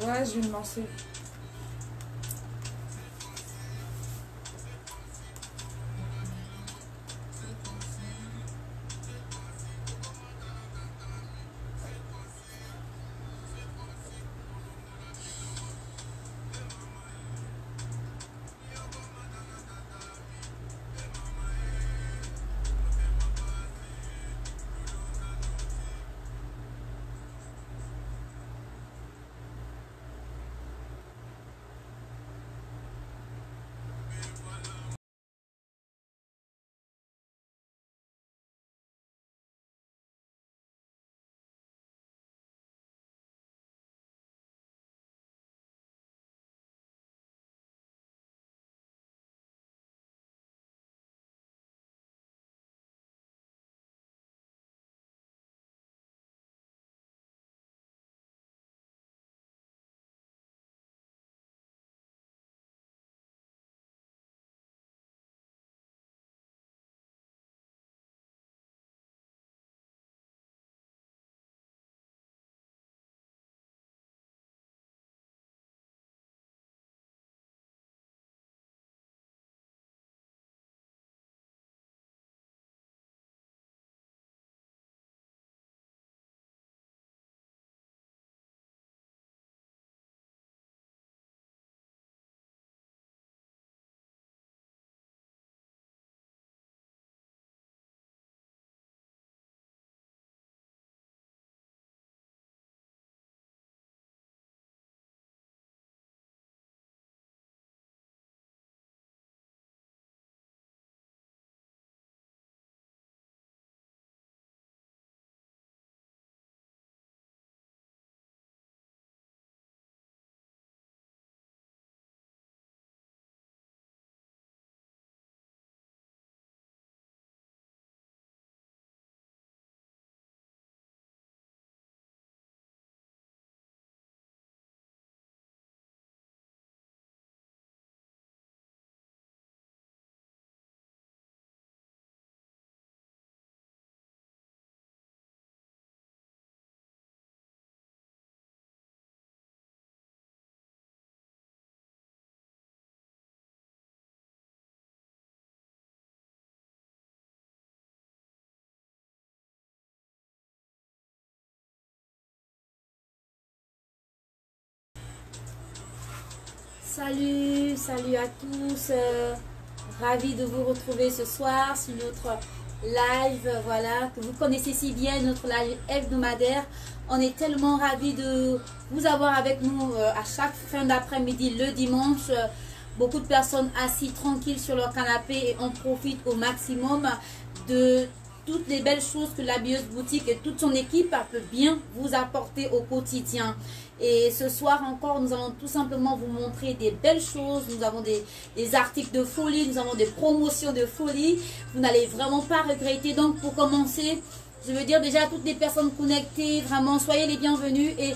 Ouais, je vais me lancer. Salut, salut à tous. Ravi de vous retrouver ce soir sur notre live, voilà, que vous connaissez si bien, notre live hebdomadaire. On est tellement ravis de vous avoir avec nous à chaque fin d'après-midi, le dimanche. Beaucoup de personnes assises tranquilles sur leur canapé et on profite au maximum de toutes les belles choses que l'habilleuse boutique et toute son équipe peut bien vous apporter au quotidien. Et ce soir encore, nous allons tout simplement vous montrer des belles choses. Nous avons des articles de folie, nous avons des promotions de folie. Vous n'allez vraiment pas regretter. Donc pour commencer, je veux dire déjà à toutes les personnes connectées, vraiment soyez les bienvenus et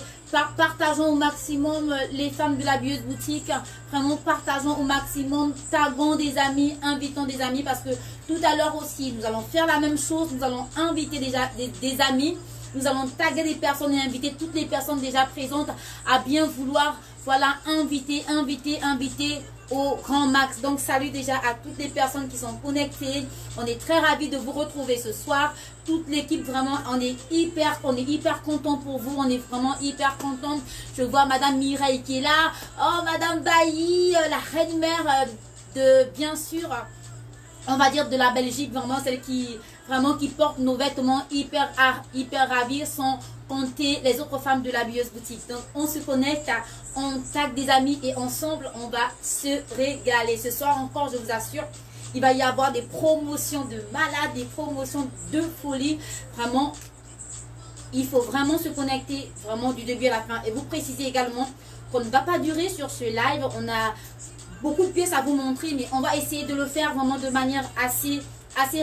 partageons au maximum les femmes de l'habilleuse boutique. Vraiment partageons au maximum, taguons des amis, invitons des amis parce que tout à l'heure aussi, nous allons faire la même chose. Nous allons inviter déjà des amis. Nous allons taguer des personnes et inviter toutes les personnes déjà présentes à bien vouloir, voilà, inviter au grand max. Donc salut déjà à toutes les personnes qui sont connectées. On est très ravis de vous retrouver ce soir. Toute l'équipe, vraiment, on est hyper content pour vous. On est vraiment hyper content. Je vois Madame Mireille qui est là. Oh, Madame Bailly, la reine mère de, bien sûr, on va dire de la Belgique, vraiment celle qui vraiment qui porte nos vêtements hyper ravis sans compter les autres femmes de l'habilleuse boutique. Donc on se connecte, on tag des amis et ensemble on va se régaler. Ce soir encore, je vous assure, il va y avoir des promotions de malades, des promotions de folie. Vraiment, il faut vraiment se connecter vraiment du début à la fin. Et vous précisez également qu'on ne va pas durer sur ce live. On a beaucoup de pièces à vous montrer, mais on va essayer de le faire vraiment de manière assez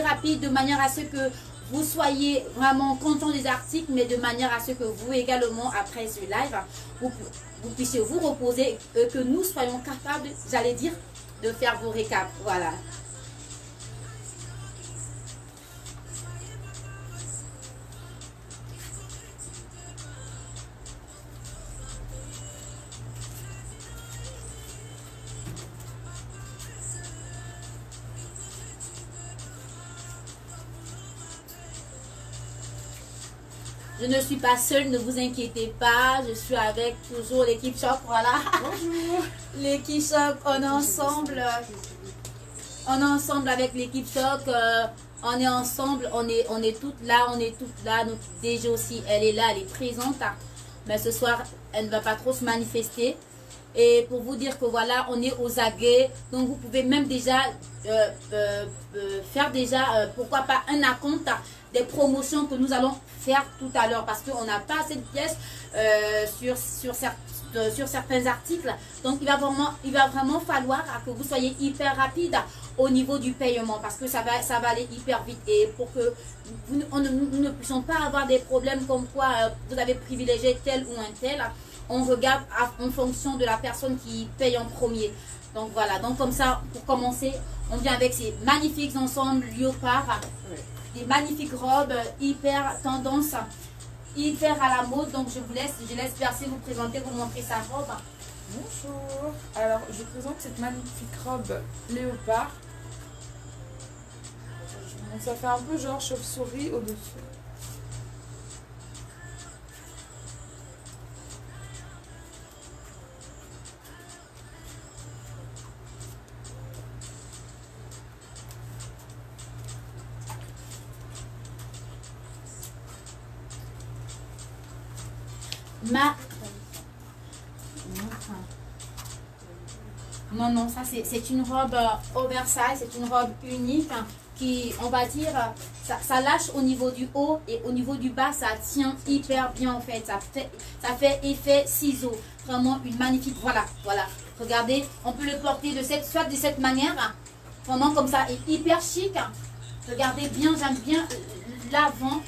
rapide, de manière à ce que vous soyez vraiment content des articles, mais de manière à ce que vous également, après ce live, vous puissiez vous reposer, que nous soyons capables, j'allais dire, de faire vos récaps. Voilà. Je ne suis pas seule, ne vous inquiétez pas. Je suis avec toujours l'équipe Choc, voilà. Bonjour. L'équipe Choc, on est ensemble. On est ensemble avec l'équipe Choc. On est ensemble, on est toutes là, Notre DG aussi, elle est là, elle est présente. Mais ce soir, elle ne va pas trop se manifester. Et pour vous dire que voilà, on est aux aguets. Donc vous pouvez même déjà faire déjà, pourquoi pas, un acompte des promotions que nous allons faire tout à l'heure. Parce qu'on n'a pas assez de pièces sur certains articles. Donc il va vraiment falloir que vous soyez hyper rapide au niveau du paiement. Parce que ça va aller hyper vite. Et pour que nous ne puissions pas avoir des problèmes comme quoi vous avez privilégié tel ou un tel. On regarde en fonction de la personne qui paye en premier. Donc voilà, donc comme ça, pour commencer, on vient avec ces magnifiques ensembles léopard, des magnifiques robes, hyper tendance, hyper à la mode. Donc je laisse Percy vous présenter, vous montrer sa robe. Bonjour. Alors, je présente cette magnifique robe léopard. Donc, ça fait un peu genre chauve-souris au-dessus. Non, ça c'est une robe oversize, c'est une robe unique qui, on va dire, ça lâche au niveau du haut et au niveau du bas, ça tient hyper bien en fait. Ça fait effet ciseau. Vraiment une magnifique, voilà. Regardez, on peut le porter soit de cette manière, vraiment comme ça, et hyper chic. Regardez bien, j'aime bien l'avant.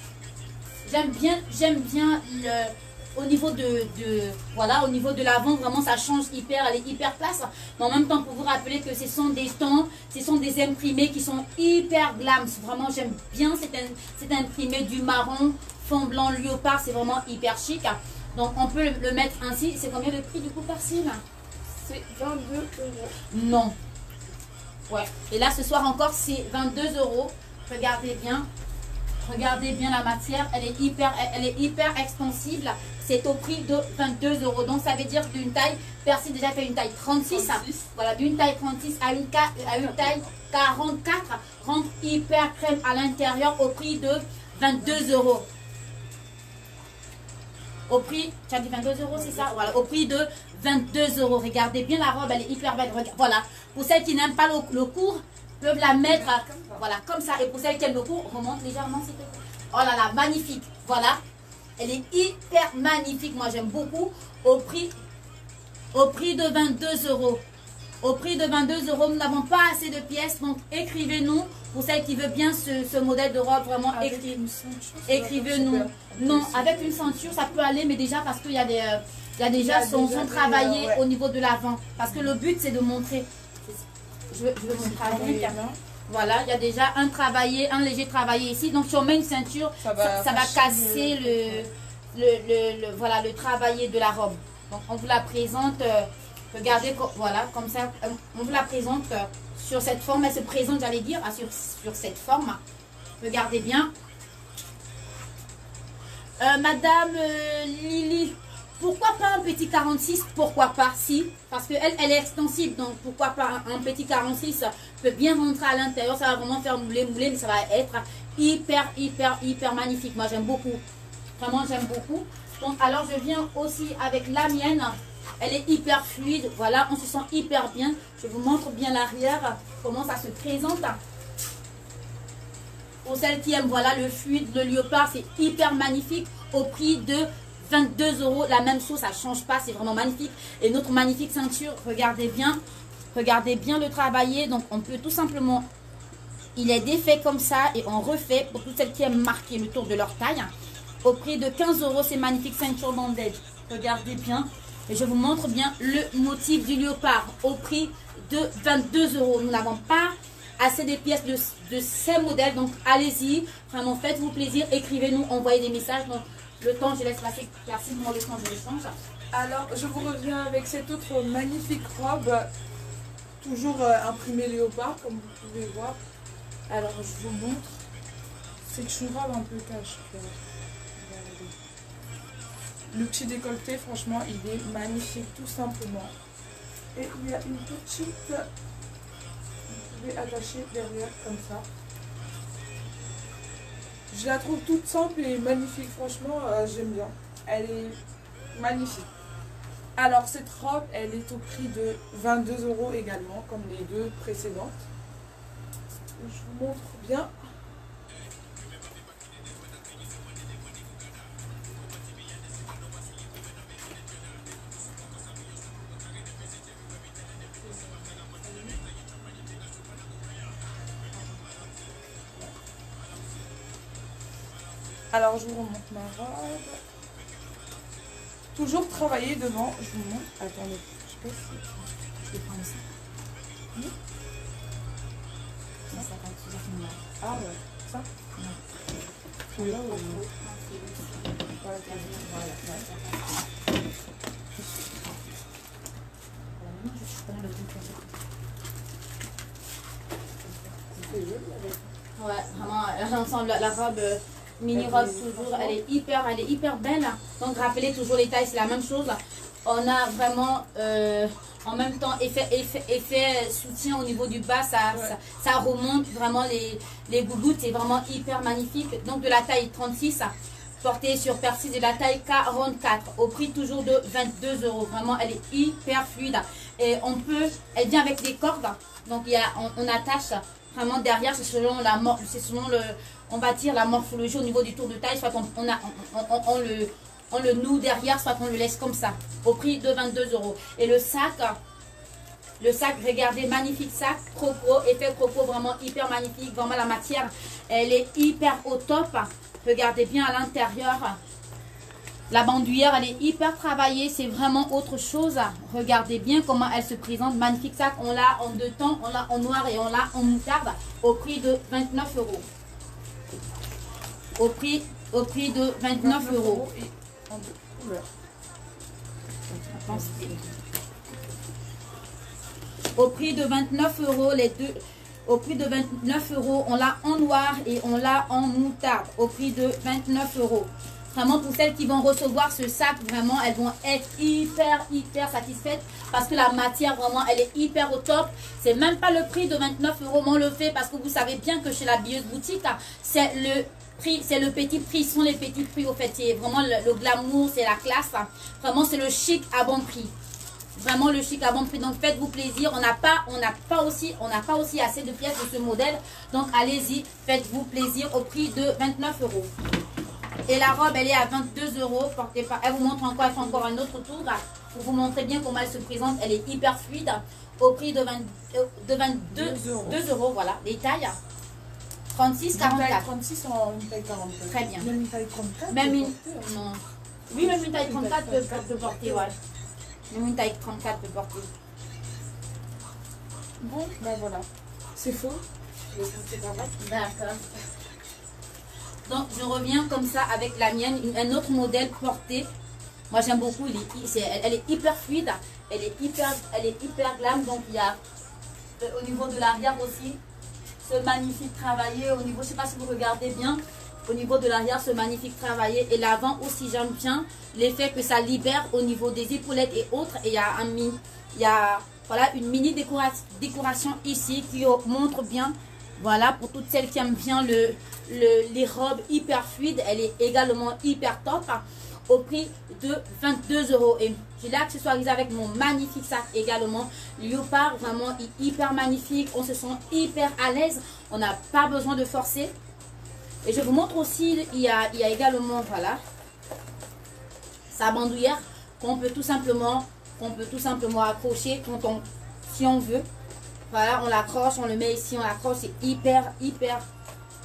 J'aime bien au niveau au niveau de l'avant, vraiment ça change elle est hyper classe. Mais en même temps, pour vous rappeler que ce sont des tons, ce sont des imprimés qui sont hyper glams. Vraiment, j'aime bien cet imprimé du marron, fond blanc, léopard, c'est vraiment hyper chic. Donc on peut le mettre ainsi. C'est combien le prix du coup par cils? C'est 22 €. Non. Ouais. Et là ce soir encore c'est 22 €. Regardez bien la matière, elle est hyper extensible. C'est au prix de 22 €. Donc ça veut dire d'une taille, Percy déjà fait une taille 36. Voilà, d'une taille 36 à une taille 44. Rentre hyper crème à l'intérieur au prix de 22 €. Au prix, tu as dit 22 €, c'est ça? Voilà, au prix de 22 €. Regardez bien la robe, elle est hyper belle. Voilà, pour celles qui n'aiment pas le court, peuvent la mettre voilà comme ça. Et pour celles qui aiment le court, remonte légèrement s'il te plaît. Oh là là, magnifique. Voilà, elle est hyper magnifique. Moi j'aime beaucoup. Au prix de 22 €. Au prix de 22 €, nous n'avons pas assez de pièces. Donc écrivez-nous pour celles qui veulent bien ce modèle de robe. Vraiment, écrivez-nous. Non, avec une ceinture ça peut aller, mais déjà parce qu'il y a déjà son travaillé au niveau de l'avant. Parce que le but c'est de montrer. Je veux montrer avec. Voilà, il y a déjà un léger travaillé ici. Donc si on met une ceinture, ça va casser le travaillé de la robe. Donc on vous la présente, regardez, voilà, comme ça, on vous la présente sur cette forme. Elle se présente, j'allais dire, sur cette forme. Regardez bien. Madame Lily, pourquoi pas un petit 46? Pourquoi pas? Si, parce qu'elle est extensible, donc pourquoi pas un petit 46 peut bien rentrer à l'intérieur. Ça va vraiment faire mouler, mais ça va être hyper magnifique. Moi j'aime beaucoup, vraiment j'aime beaucoup. Donc alors je viens aussi avec la mienne. Elle est hyper fluide, voilà, on se sent hyper bien. Je vous montre bien l'arrière, comment ça se présente. Pour celles qui aiment, voilà, le fluide, le léopard, c'est hyper magnifique au prix de 22 €. La même chose, ça ne change pas, c'est vraiment magnifique. Et notre magnifique ceinture, regardez bien le travailler. Donc on peut tout simplement, il est défait comme ça et on refait pour toutes celles qui aiment marquer le tour de leur taille. Au prix de 15 €, ces magnifiques ceintures bandage. Regardez bien. Et je vous montre bien le motif du léopard au prix de 22 €. Nous n'avons pas assez de pièces de ces modèles. Donc allez-y, vraiment faites-vous plaisir, écrivez-nous, envoyez des messages. Donc le temps, je laisse passer. Merci pour le temps, je l'échange. Alors je vous reviens avec cette autre magnifique robe, toujours imprimée léopard comme vous pouvez voir. Alors je vous montre. C'est une robe un peu cache. Regardez. Le petit décolleté, franchement, il est magnifique, tout simplement. Et il y a une petite... Vous pouvez attacher derrière, comme ça. Je la trouve toute simple et magnifique, franchement, j'aime bien. Elle est magnifique. Alors, cette robe, elle est au prix de 22 € également, comme les deux précédentes. Je vous montre bien. Alors, je vous remonte ma robe. Toujours travailler devant. Je vous montre. Attendez, je sais pas si... Je vais prendre ça. Oui. Ça va être sous la. Ah ouais, ça Oui. Là, Voilà. Je prends le truc. c'est joli avec. Ouais, vraiment, ensemble, la robe mini robe toujours, elle est hyper belle. Donc rappelez toujours les tailles, c'est la même chose. On a vraiment en même temps effet soutien au niveau du bas, ça remonte vraiment les gougouttes, c'est vraiment hyper magnifique. Donc de la taille 36, portée sur persil de la taille 44, au prix toujours de 22 €. Vraiment, elle est hyper fluide. Et elle vient avec des cordes, donc on attache. Vraiment derrière, c'est selon on va dire la morphologie au niveau du tour de taille, soit on le noue derrière, soit on le laisse comme ça, au prix de 22 €. Et le sac, regardez, magnifique sac, croco, effet croco, vraiment hyper magnifique, vraiment la matière, elle est hyper au top. Regardez bien à l'intérieur. La bandoulière, elle est hyper travaillée. C'est vraiment autre chose. Regardez bien comment elle se présente. Magnifique sac. On l'a en deux tons. On l'a en noir et on l'a en moutarde. Au prix de 29 €. Au prix de 29 €. Et en deux couleurs. Au prix de 29 €, les deux. Au prix de 29 €, on l'a en noir et on l'a en moutarde. Au prix de 29 €. Vraiment, pour celles qui vont recevoir ce sac, vraiment, elles vont être hyper satisfaites parce que la matière, vraiment, elle est hyper au top. C'est même pas le prix de 29 €, mais on le fait parce que vous savez bien que chez la Billeuse Boutique, c'est le prix, c'est le petit prix, ce sont les petits prix au fait. C'est vraiment le glamour, c'est la classe. Vraiment, c'est le chic à bon prix. Vraiment le chic à bon prix. Donc faites-vous plaisir. On n'a pas aussi assez de pièces de ce modèle. Donc allez-y, faites-vous plaisir au prix de 29 €. Et la robe, elle est à 22 €. Portée par. Elle vous montre encore, elle fait encore un autre tour pour vous montrer bien comment elle se présente. Elle est hyper fluide. Au prix de 22 €. Voilà, les tailles 36, 44. 36 en une taille 44. Très bien. Même une taille 34. Même une. Non. Oui, même une taille 34 peut porter, ouais. Même une taille 34 peut porter. Bon, ben voilà. C'est faux. D'accord. Donc, je reviens comme ça avec la mienne, un autre modèle porté. Moi, j'aime beaucoup. Elle est hyper fluide. Elle est hyper glam. Donc, il y a au niveau de l'arrière aussi ce magnifique travaillé. Au niveau, je ne sais pas si vous regardez bien. Au niveau de l'arrière, ce magnifique travaillé. Et l'avant aussi, j'aime bien l'effet que ça libère au niveau des épaulettes et autres. Et il y a voilà, une mini décoration ici qui montre bien. Voilà, pour toutes celles qui aiment bien les robes hyper fluides, elle est également hyper top. Au prix de 22 €. Et je l'ai accessoirisé avec mon magnifique sac également. Léopard, vraiment hyper magnifique. On se sent hyper à l'aise. On n'a pas besoin de forcer. Et je vous montre aussi, il y a également, voilà, sa bandoulière qu'on peut tout simplement accrocher si on veut. Voilà, on l'accroche, on le met ici, on l'accroche.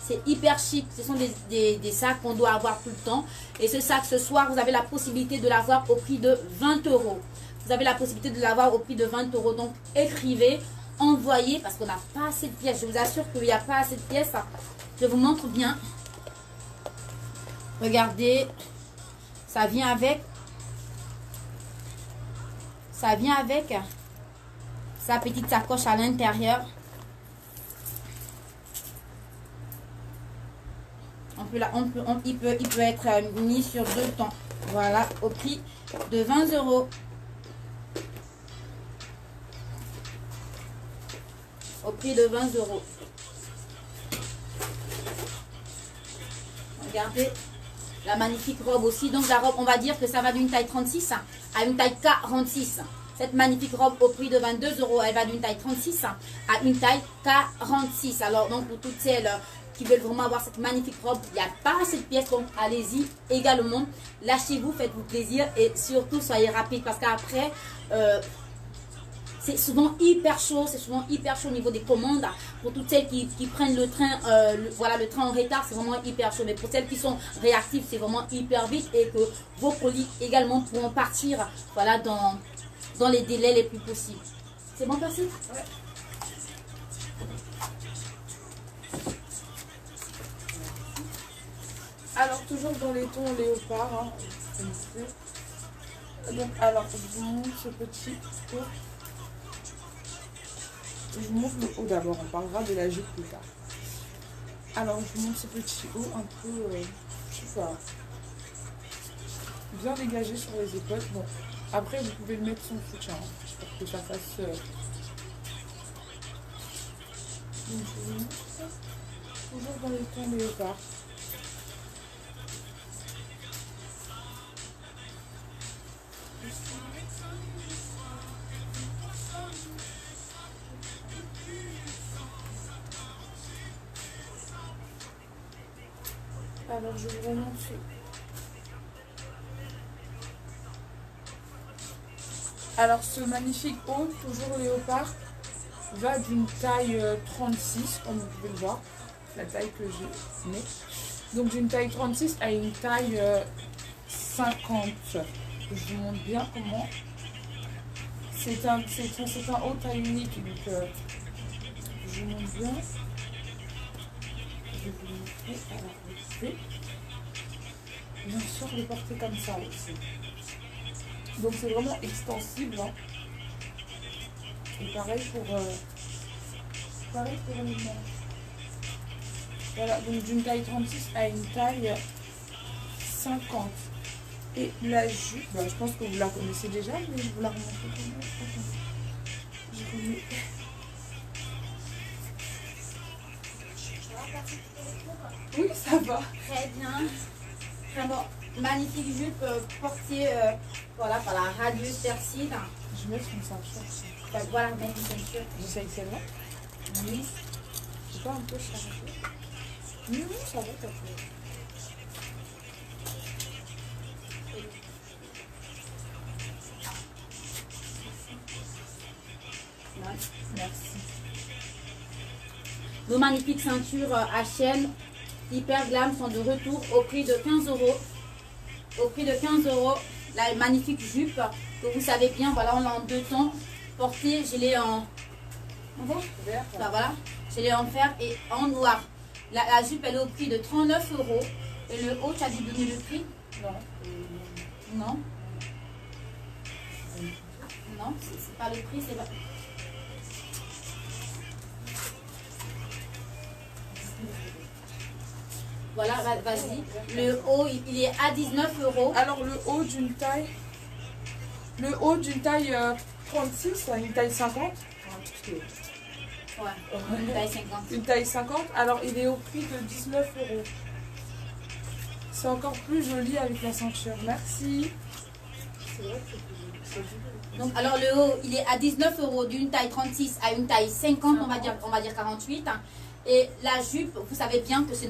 C'est hyper chic. Ce sont des sacs qu'on doit avoir tout le temps. Et ce sac, ce soir, vous avez la possibilité de l'avoir au prix de 20 €. Vous avez la possibilité de l'avoir au prix de 20 €. Donc, écrivez, envoyez, parce qu'on n'a pas assez de pièces. Je vous assure qu'il n'y a pas assez de pièces. Je vous montre bien. Regardez, ça vient avec sa petite sacoche à l'intérieur. Il peut être mis sur deux temps. Voilà, au prix de 20 euros. Au prix de 20 euros. Regardez la magnifique robe aussi. Donc la robe, on va dire que ça va d'une taille 36 à une taille 46. Cette magnifique robe au prix de 22 euros, elle va d'une taille 36 à une taille 46. Alors donc pour toutes celles qui veulent vraiment avoir cette magnifique robe, il n'y a pas assez de pièces, donc allez-y également. Lâchez-vous, faites-vous plaisir et surtout soyez rapide parce qu'après, c'est souvent hyper chaud, au niveau des commandes. Pour toutes celles qui prennent le train, voilà, le train en retard, c'est vraiment hyper chaud. Mais pour celles qui sont réactives, c'est vraiment hyper vite et que vos colis également pourront partir, voilà, dans les délais les plus possibles. C'est bon, Percy? Ouais. Alors, toujours dans les tons léopard. Donc, alors, je vous montre ce petit haut. Je vous montre le haut d'abord. On parlera de la jupe plus tard. Alors, je vous montre ce petit haut un peu, je sais pas, bien dégagé sur les épaules. Bon, après, vous pouvez le mettre sans soutien pour que ça fasse. Donc, je vous montre toujours dans les tons léopard. Alors je vous remonte. Alors ce magnifique haut, toujours léopard, va d'une taille 36, comme vous pouvez le voir, la taille que j'ai mis. Donc d'une taille 36 à une taille 50. Je vous montre bien comment. C'est un haut taille unique, donc je vous montre bien. Je vais vous montrer. Alors, vous pouvez bien sûr le porter comme ça aussi. Donc c'est vraiment extensible. Hein. Et pareil pour les manches. Voilà, donc d'une taille 36 à une taille 50. Et la jupe, bah, je pense que vous la connaissez déjà, mais je vous la remontre quand même. Je remets. Oui, ça va. Très bien. Vraiment magnifique jupe portée voilà, par la radieuse Perside. Je mets une ceinture. Voilà, même une ceinture. J'essaye celle-là. Oui. C'est pas un peu chargé. Non, ça va, t'as fait. Merci. Nos magnifiques ceintures à chaîne hyper glam sont de retour au prix de 15 euros. Au prix de 15 euros, la magnifique jupe que vous savez bien, voilà, on l'a en deux tons. Portée, je l'ai en vert. Voilà, je l'ai en fer et en noir. La jupe, elle est au prix de 39 euros. Et le haut, tu as dû donner le prix? Non. Non. Non, c'est pas le prix, c'est pas... Voilà, vas-y. Le haut, il est à 19 euros. Alors le haut d'une taille 36 à une taille 50. Ouais, une taille 50. Une taille 50, alors il est au prix de 19 euros. C'est encore plus joli avec la ceinture. Merci. C'est vrai que c'est joli. Donc, alors le haut, il est à 19 euros d'une taille 36 à une taille 50, on va dire 48. Et la jupe, vous savez bien que c'est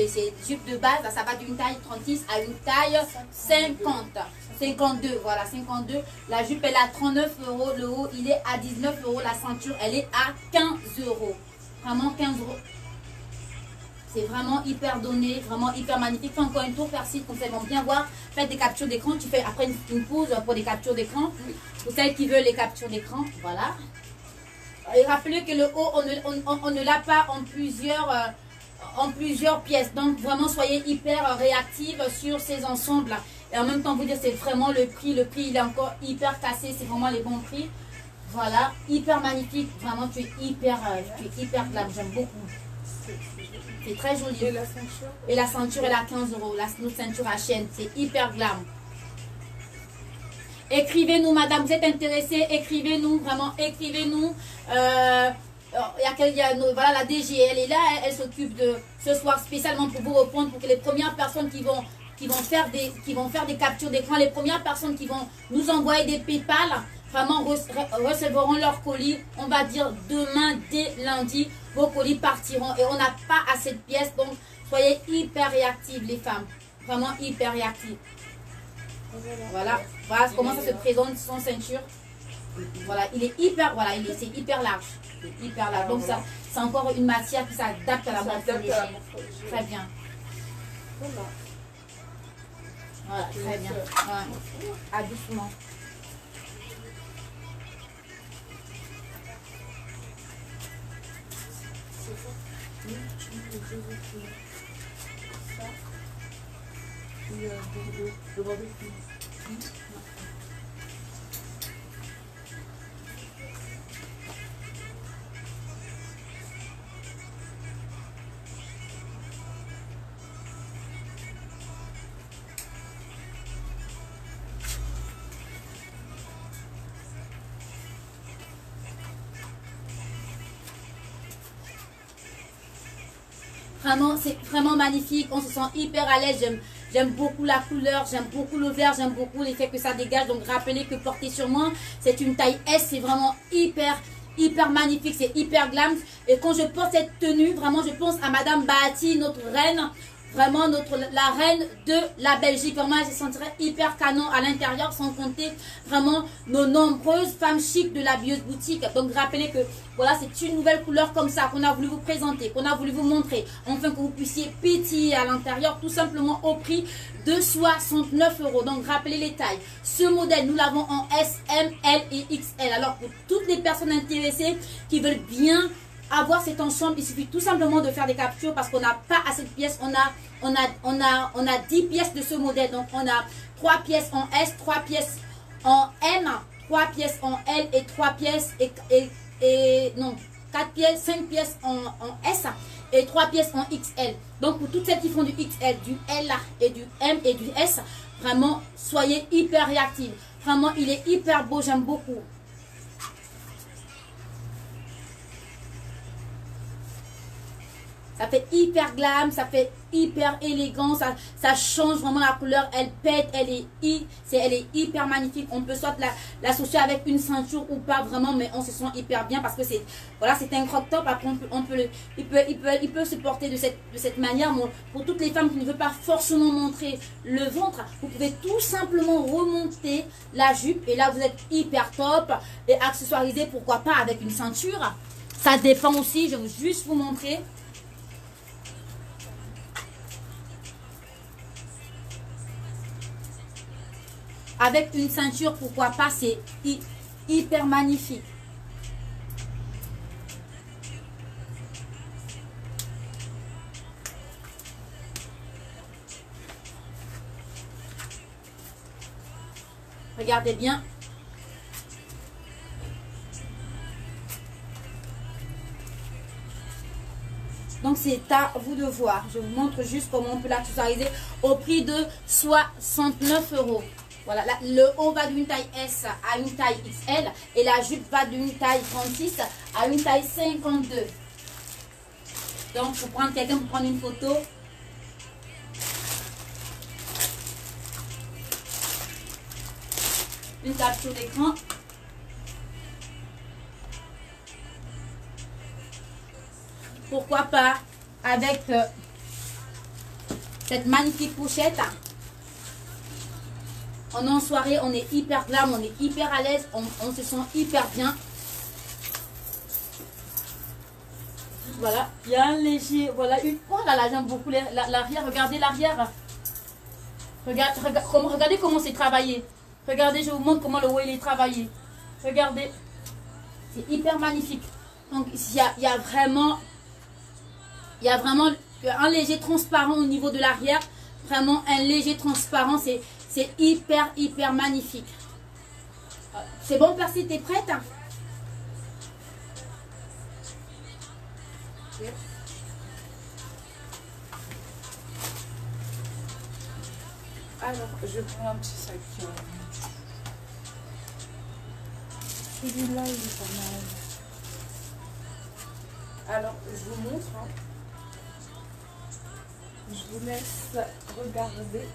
ces jupes de base, ça va d'une taille 36 à une taille 50. 52, voilà, 52. La jupe, elle est à 39 euros. Le haut, il est à 19 euros. La ceinture, elle est à 15 euros. Vraiment 15 euros. C'est vraiment hyper donné, vraiment hyper magnifique. Fais encore une tour Perside, comme ça ils vont bien voir. Faites des captures d'écran. Tu fais après une pause pour des captures d'écran. Pour celles qui veulent les captures d'écran, voilà. Et rappelez que le haut, on ne l'a pas en plusieurs pièces. Donc vraiment, soyez hyper réactifs sur ces ensembles. Et en même temps, vous dire, c'est vraiment le prix. Le prix, il est encore hyper cassé. C'est vraiment les bons prix. Voilà, hyper magnifique. Vraiment, tu es hyper glam. J'aime beaucoup. C'est très joli. Et la ceinture? Et la ceinture, elle est à 15 euros. Notre ceinture à chaîne, c'est hyper glam. Écrivez-nous, madame, vous êtes intéressée, écrivez-nous, vraiment, écrivez-nous. Voilà, la DG, elle est là, elle s'occupe de ce soir spécialement pour vous répondre, pour que les premières personnes qui vont faire des captures d'écran, les premières personnes qui vont nous envoyer des PayPal, vraiment recevront leur colis, on va dire demain, dès lundi, vos colis partiront et on n'a pas assez de pièces, donc soyez hyper réactives les femmes, vraiment hyper réactives. Voilà comment ça se présente sans ceinture. Voilà, il est hyper, voilà, c'est hyper large. Hyper large. Donc ça, c'est encore une matière qui s'adapte à la morphologie. Très bien. Voilà, très bien. Voilà. À doucement. Vraiment, c'est vraiment magnifique. On se sent hyper à l'aise. J'aime beaucoup la couleur, j'aime beaucoup le vert, j'aime beaucoup l'effet que ça dégage. Donc, rappelez que porter sur moi, c'est une taille S. C'est vraiment hyper magnifique. C'est hyper glam. Et quand je porte cette tenue, vraiment, je pense à Madame Bahati, notre reine. Vraiment, la reine de la Belgique. Vraiment, elle se sentirait hyper canon à l'intérieur, sans compter vraiment nos nombreuses femmes chic de la Bieuse Boutique. Donc, rappelez que voilà, c'est une nouvelle couleur comme ça qu'on a voulu vous présenter, qu'on a voulu vous montrer, afin que vous puissiez pétiller à l'intérieur, tout simplement au prix de 69 €. Donc, rappelez les tailles. Ce modèle, nous l'avons en S, M, L et XL. Alors, pour toutes les personnes intéressées qui veulent bien avoir cet ensemble, il suffit tout simplement de faire des captures parce qu'on n'a pas assez de pièces. On a 10 pièces de ce modèle. Donc, on a 3 pièces en S, 3 pièces en M, 3 pièces en L et 3 pièces non, 4 pièces, 5 pièces en S et 3 pièces en XL. Donc, pour toutes celles qui font du XL, du L et du M et du S, vraiment, soyez hyper réactifs. Vraiment, il est hyper beau, j'aime beaucoup. Ça fait hyper glam, ça fait hyper élégant, ça change vraiment la couleur, elle pète, elle est hyper magnifique. On peut soit l'associer avec une ceinture ou pas vraiment, mais on se sent hyper bien parce que c'est voilà, c'est un crop top. Après il peut se porter de cette manière. Bon, pour toutes les femmes qui ne veulent pas forcément montrer le ventre, vous pouvez tout simplement remonter la jupe et là vous êtes hyper top et accessoirisé, pourquoi pas avec une ceinture. Ça dépend aussi, je vais juste vous montrer. Avec une ceinture, pourquoi pas, c'est hyper magnifique. Regardez bien. Donc, c'est à vous de voir. Je vous montre juste comment on peut l'accessoiriser au prix de 69 €. Voilà, le haut va d'une taille S à une taille XL et la jupe va d'une taille 36 à une taille 52. Donc, pour prendre quelqu'un pour prendre une photo. Une capture d'écran. Pourquoi pas avec cette magnifique pochette. On est en soirée, on est hyper glam, on est hyper à l'aise, on se sent hyper bien. Voilà, il y a un léger, voilà, oh là là, j'aime beaucoup l'arrière, regardez l'arrière. Regardez comment c'est travaillé. Regardez, je vous montre comment le haut il est travaillé. Regardez, c'est hyper magnifique. Donc il y a vraiment un léger transparent au niveau de l'arrière. Vraiment un léger transparent, c'est hyper magnifique. C'est bon, Percy, t'es prête? Alors, je prends un petit sac. Celui-là, il est pas mal. Alors, je vous montre. Hein. Je vous laisse regarder.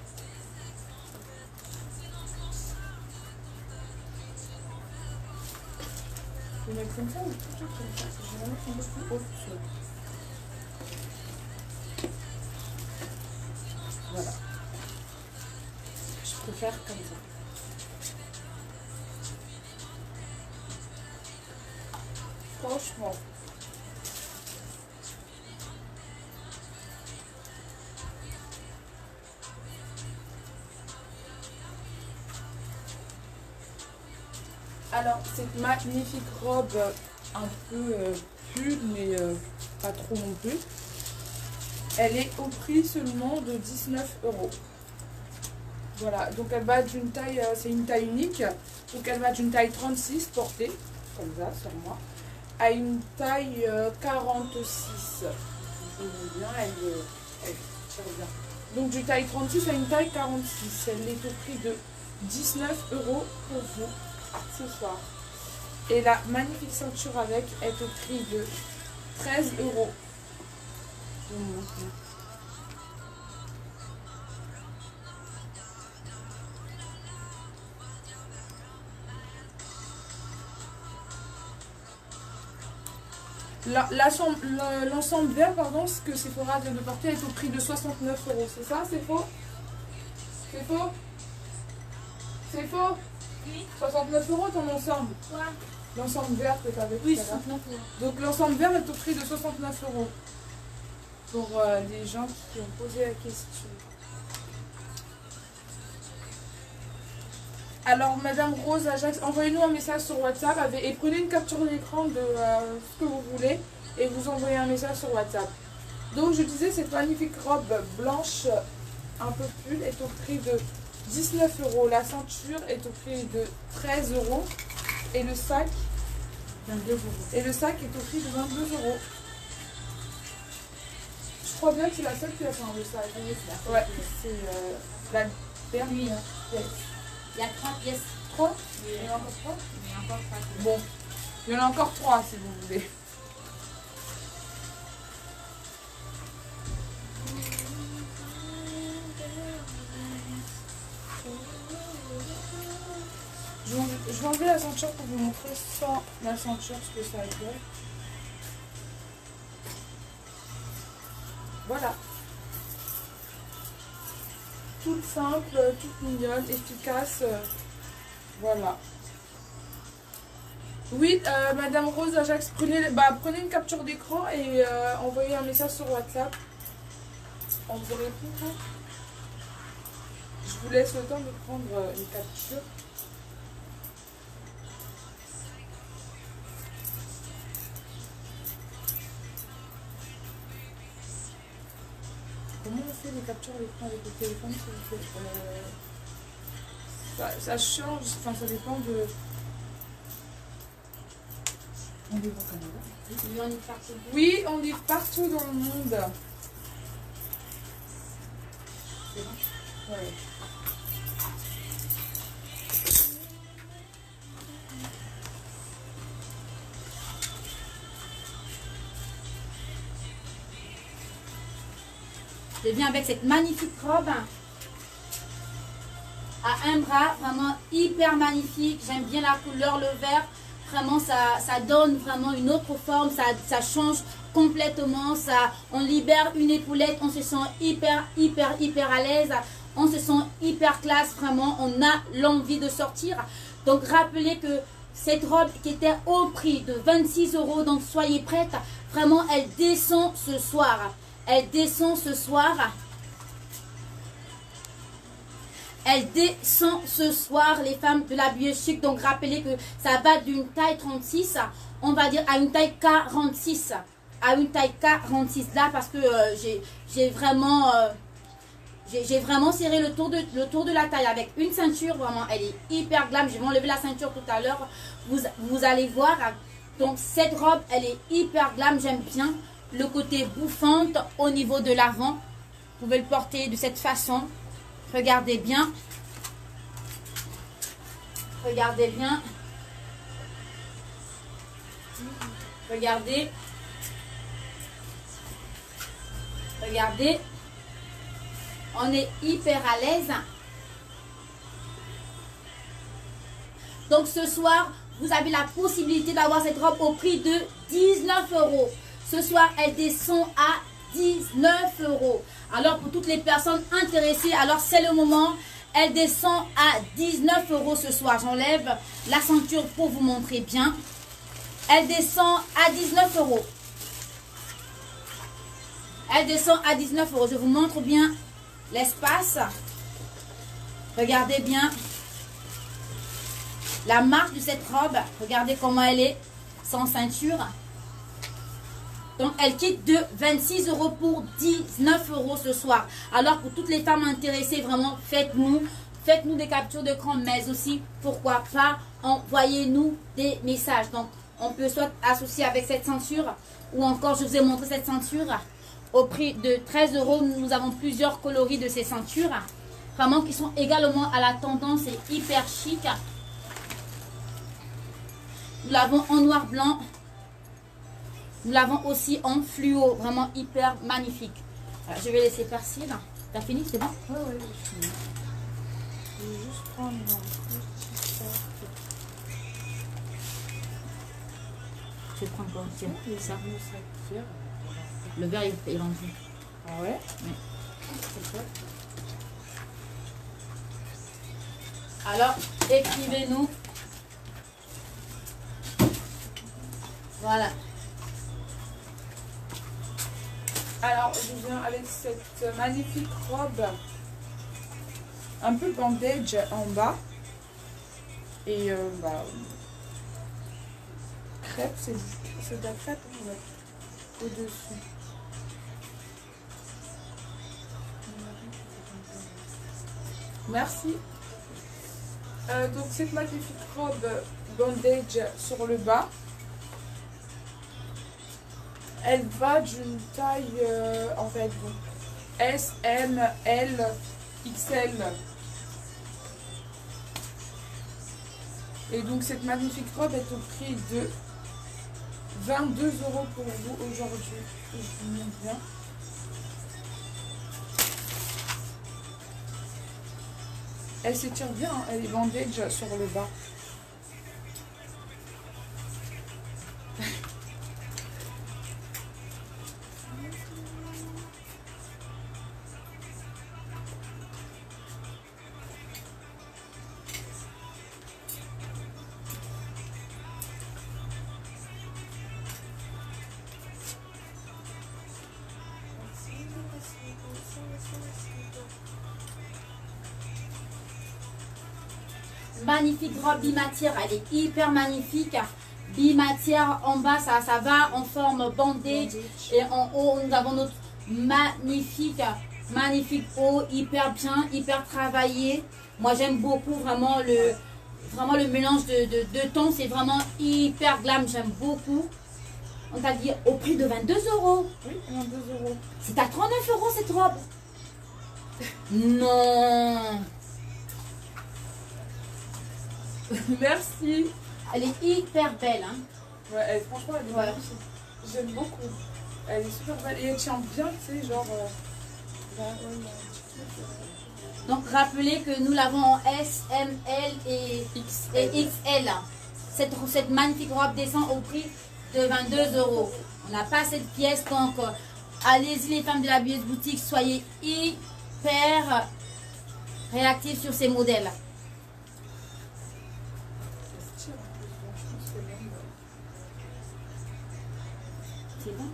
Je vais mettre comme ça ou plutôt comme ça. Je vais mettre un peu plus haut. Voilà. Je préfère comme ça. Franchement. Alors, cette magnifique robe, un peu pull, mais pas trop non plus. Elle est au prix seulement de 19 €. Voilà, donc elle va d'une taille, c'est une taille unique. Donc elle va d'une taille 36 portée, comme ça, sur moi, à une taille 46. Je vous bien, elle tire bien. Donc du taille 36 à une taille 46. Elle est au prix de 19 € pour vous ce soir. Et la magnifique ceinture avec est au prix de 13 €. L'ensemble vert, pardon, ce que Sephora vient de porter est au prix de 69 €. C'est ça, c'est faux? C'est faux? C'est faux? Oui. 69 € ton ensemble? Quoi? L'ensemble vert que tu avais. Oui, 69 €. Donc l'ensemble vert est au prix de 69 €. Pour les gens qui ont posé la question. Alors, Madame Rose Ajax, envoyez-nous un message sur WhatsApp et prenez une capture d'écran de ce que vous voulez et vous envoyez un message sur WhatsApp. Donc, je disais, cette magnifique robe blanche, un peu pull, est au prix de 19 €. La ceinture est au prix de 13 € et le sac, 22 €. et le sac est au prix de 22 €. Je crois bien que c'est la seule qui a fait le sac. Ouais, c'est la dernière pièce. Il y a 3 pièces. 3? Oui. Il y en a encore 3? Il y a encore 3 pièces. Bon, il y en a encore 3 si vous voulez. Je vais enlever la ceinture pour vous montrer sans la ceinture ce que ça donne. Voilà. Toute simple, toute mignonne, efficace. Voilà. Oui, Madame Rose Ajax, prenez une capture d'écran et envoyez un message sur WhatsApp. On vous répond. Je vous laisse le temps de prendre une capture. Comment on fait les captures d'écran avec le téléphone s'il vous plaît? Ça change, enfin ça dépend de... On vit au Canada. Oui, on est partout. Oui, on vit partout dans le monde. C'est bon? Ouais. Je viens avec cette magnifique robe à un bras, vraiment hyper magnifique. J'aime bien la couleur, le vert. Vraiment, ça donne vraiment une autre forme. Ça change complètement. On libère une épaulette. On se sent hyper à l'aise. On se sent hyper classe. Vraiment, on a l'envie de sortir. Donc, rappelez que cette robe qui était au prix de 26 €. Donc, soyez prêtes. Vraiment, elle descend ce soir. Elle descend ce soir. Elle descend ce soir, les femmes de la bio chic. Donc, rappelez que ça va d'une taille 36, on va dire, à une taille 46. À une taille 46. Là, parce que j'ai vraiment serré le tour de la taille avec une ceinture. Vraiment, elle est hyper glam. Je vais enlever la ceinture tout à l'heure. Vous allez voir. Donc, cette robe, elle est hyper glam. J'aime bien le côté bouffante au niveau de l'avant. Vous pouvez le porter de cette façon. Regardez bien. Regardez bien. Regardez. Regardez. On est hyper à l'aise. Donc ce soir, vous avez la possibilité d'avoir cette robe au prix de 19 euros. Ce soir, elle descend à 19 euros. Alors pour toutes les personnes intéressées, alors c'est le moment. Elle descend à 19 euros ce soir. J'enlève la ceinture pour vous montrer bien. Elle descend à 19 euros. Elle descend à 19 euros. Je vous montre bien l'espace. Regardez bien la marque de cette robe. Regardez comment elle est sans ceinture. Donc elle quitte de 26 euros pour 19 euros ce soir. Alors pour toutes les femmes intéressées, vraiment faites-nous des captures d'écran, mais aussi pourquoi pas envoyez-nous des messages. Donc on peut soit associer avec cette ceinture ou encore je vous ai montré cette ceinture au prix de 13 euros. Nous avons plusieurs coloris de ces ceintures vraiment qui sont également à la tendance et hyper chic. Nous l'avons en noir blanc. Nous l'avons aussi en fluo, vraiment hyper magnifique. Alors, je vais laisser Persil. T'as fini, c'est bon? Oui, oui, j'ai fini. Je vais juste prendre un petit sac. Je vais prendre quoi? Tiens, ça. Vert. Le verre, il est rendu. Ah ouais? Oui. C'est ça. Alors, écrivez-nous. Voilà. Alors, je viens avec cette magnifique robe un peu bandage en bas et crêpe, c'est de la crêpe en fait, au-dessus. Merci. Donc cette magnifique robe bandage sur le bas. Elle va d'une taille en fait donc, S, M, L, XL. Et donc cette magnifique robe est au prix de 22 euros pour vous aujourd'hui. Je vous mets bien. Elle s'étire bien, hein. Elle est bandage sur le bas. Magnifique robe bimatière, elle est hyper magnifique. Bimatière en bas, ça va en forme bandage. Et en haut, nous avons notre magnifique haut, hyper bien, hyper travaillé. Moi, j'aime beaucoup vraiment le mélange de tons. C'est vraiment hyper glam, j'aime beaucoup. On t'a dit au prix de 22 euros. Oui, 22 euros. C'est à 39 euros cette robe. Non. Merci. Elle est hyper belle. Hein. Ouais, franchement, elle est magnifique. J'aime beaucoup. Elle est super belle. Et elle tient bien, tu sais, genre... Donc, rappelez que nous l'avons en S, M, L et XL. Cette magnifique robe descend au prix de 22 euros. On n'a pas cette pièce, donc allez-y les femmes de la Bieuse Boutique, soyez hyper réactifs sur ces modèles. C'est bon.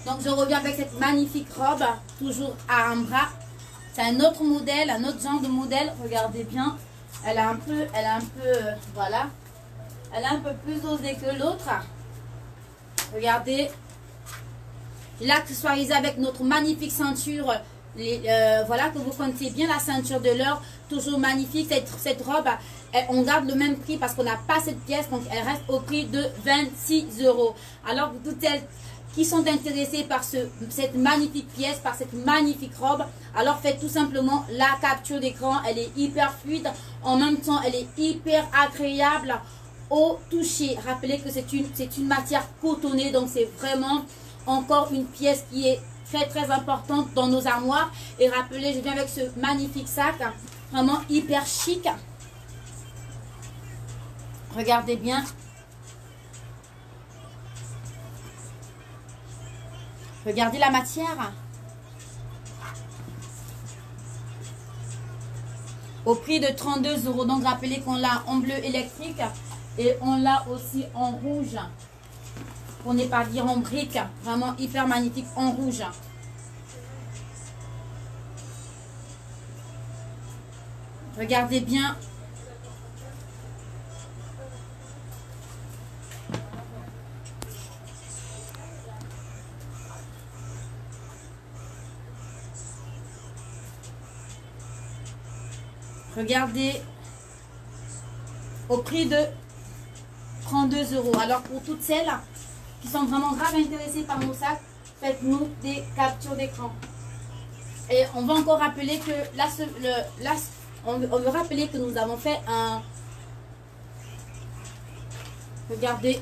Donc je reviens avec cette magnifique robe, toujours à un bras. C'est un autre modèle, un autre genre de modèle. Regardez bien. Elle a un peu, voilà. Elle est un peu plus osée que l'autre. Regardez. L'accessoirisé avec notre magnifique ceinture Voilà, que vous connaissez bien la ceinture de l'or, toujours magnifique. Cette robe, on garde le même prix parce qu'on n'a pas cette pièce, donc elle reste au prix de 26 €. Alors, pour toutes celles qui sont intéressées par cette magnifique pièce, par cette magnifique robe, alors faites tout simplement la capture d'écran. Elle est hyper fluide, en même temps elle est hyper agréable au toucher. Rappelez que c'est une matière cotonnée, donc c'est vraiment encore une pièce qui est très très importante dans nos armoires. Et rappelez, je viens avec ce magnifique sac, vraiment hyper chic. Regardez bien. Regardez la matière. Au prix de 32 €. Donc rappelez qu'on l'a en bleu électrique et on l'a aussi en rouge. Pour ne pas dire en brique. Vraiment hyper magnifique en rouge. Regardez bien. Regardez, au prix de 32 €. Alors pour toutes celles qui sont vraiment grave intéressées par nos sacs, faites-nous des captures d'écran. Et on va encore rappeler que on veut rappeler que nous avons fait un... Regardez,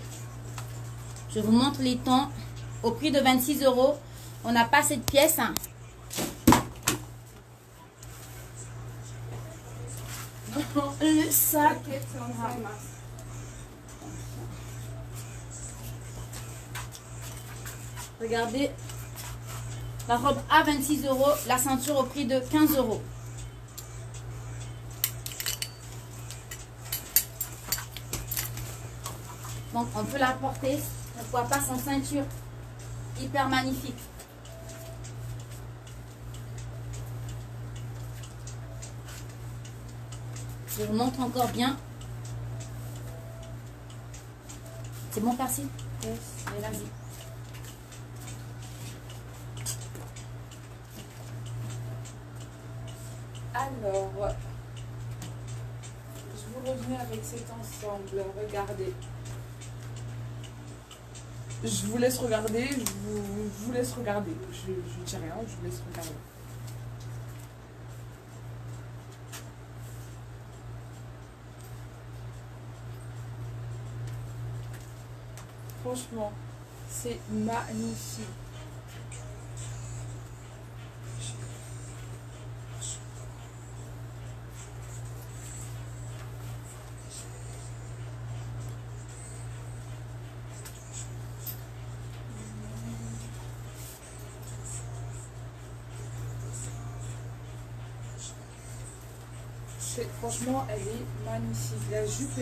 je vous montre les temps. Au prix de 26 €, on n'a pas cette pièce. Le sac. Regardez, la robe à 26 €, la ceinture au prix de 15 €. Donc on peut la porter, pourquoi pas sans ceinture. Hyper magnifique. Je vous montre encore bien. C'est bon, Percy? Yes. Allez, vas-y. Alors, je vous reviens avec cet ensemble. Regardez. Je vous laisse regarder. Je vous laisse regarder. Je ne dis rien, je vous laisse regarder. Franchement, c'est magnifique. Franchement, elle est magnifique. La jupe,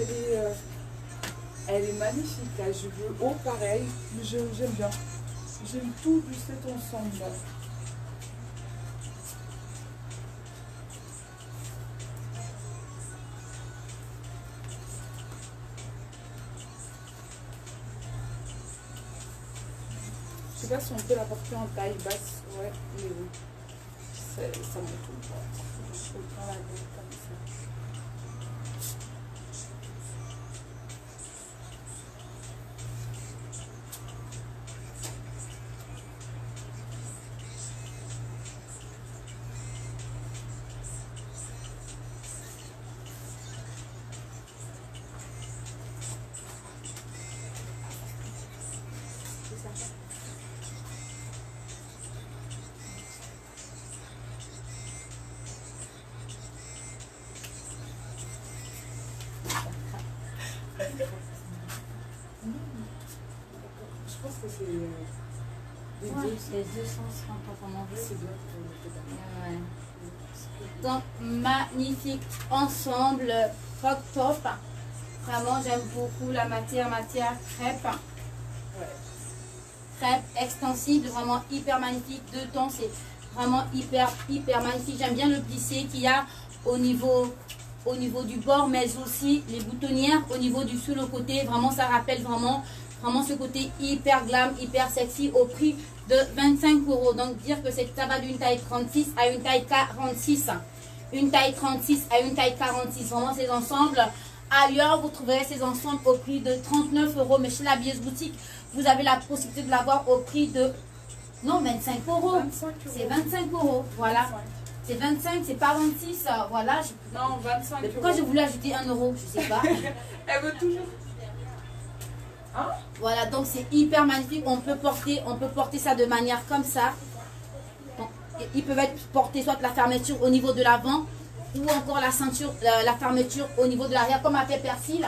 elle est magnifique. La jupe haut, pareil. J'aime bien. J'aime tout de cet ensemble. Je sais pas si on peut la porter en taille basse. Ouais, mais oui. Ça me tombe pas. Je prends la tête comme ça. Je pense que c'est les deux sens quand on en veut. C'est bien. Ouais. Donc, magnifique ensemble, crop top. Vraiment, j'aime beaucoup la matière crêpe. Ouais. Crêpe extensible, vraiment hyper magnifique. Deux tons, c'est vraiment hyper magnifique. J'aime bien le plissé qu'il y a au niveau du bord, mais aussi les boutonnières au niveau du sous le côté. Vraiment, ça rappelle vraiment Vraiment ce côté hyper glam, hyper sexy au prix de 25 euros. Donc dire que ça va d'une taille 36 à une taille 46. Une taille 36 à une taille 46. Vraiment ces ensembles. Ailleurs, vous trouverez ces ensembles au prix de 39 euros. Mais chez la Bios Boutique, vous avez la possibilité de l'avoir au prix de... Non, 25 euros. 25 euros. C'est 25 euros. Voilà. 25. C'est 25, c'est pas 26. Voilà. Non, 25 Mais pourquoi euros. je voulais ajouter 1 euro? Je sais pas. Elle veut toujours. Hein? Voilà, donc c'est hyper magnifique. On peut porter ça de manière comme ça. Donc, ils peuvent être portés soit la fermeture au niveau de l'avant ou encore la ceinture, la fermeture au niveau de l'arrière, comme a fait Persile.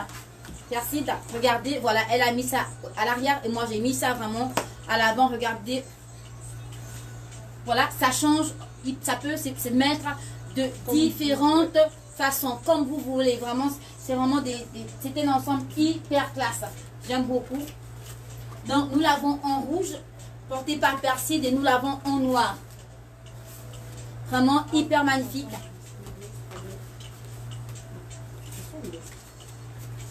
Persile, regardez, voilà, elle a mis ça à l'arrière et moi j'ai mis ça vraiment à l'avant. Regardez, voilà, ça change, ça peut se mettre de différentes façons, comme vous voulez. Vraiment, c'est vraiment c'est un ensemble hyper classe. J'aime beaucoup. Donc nous l'avons en rouge, porté par Persile, et nous l'avons en noir. Vraiment hyper magnifique.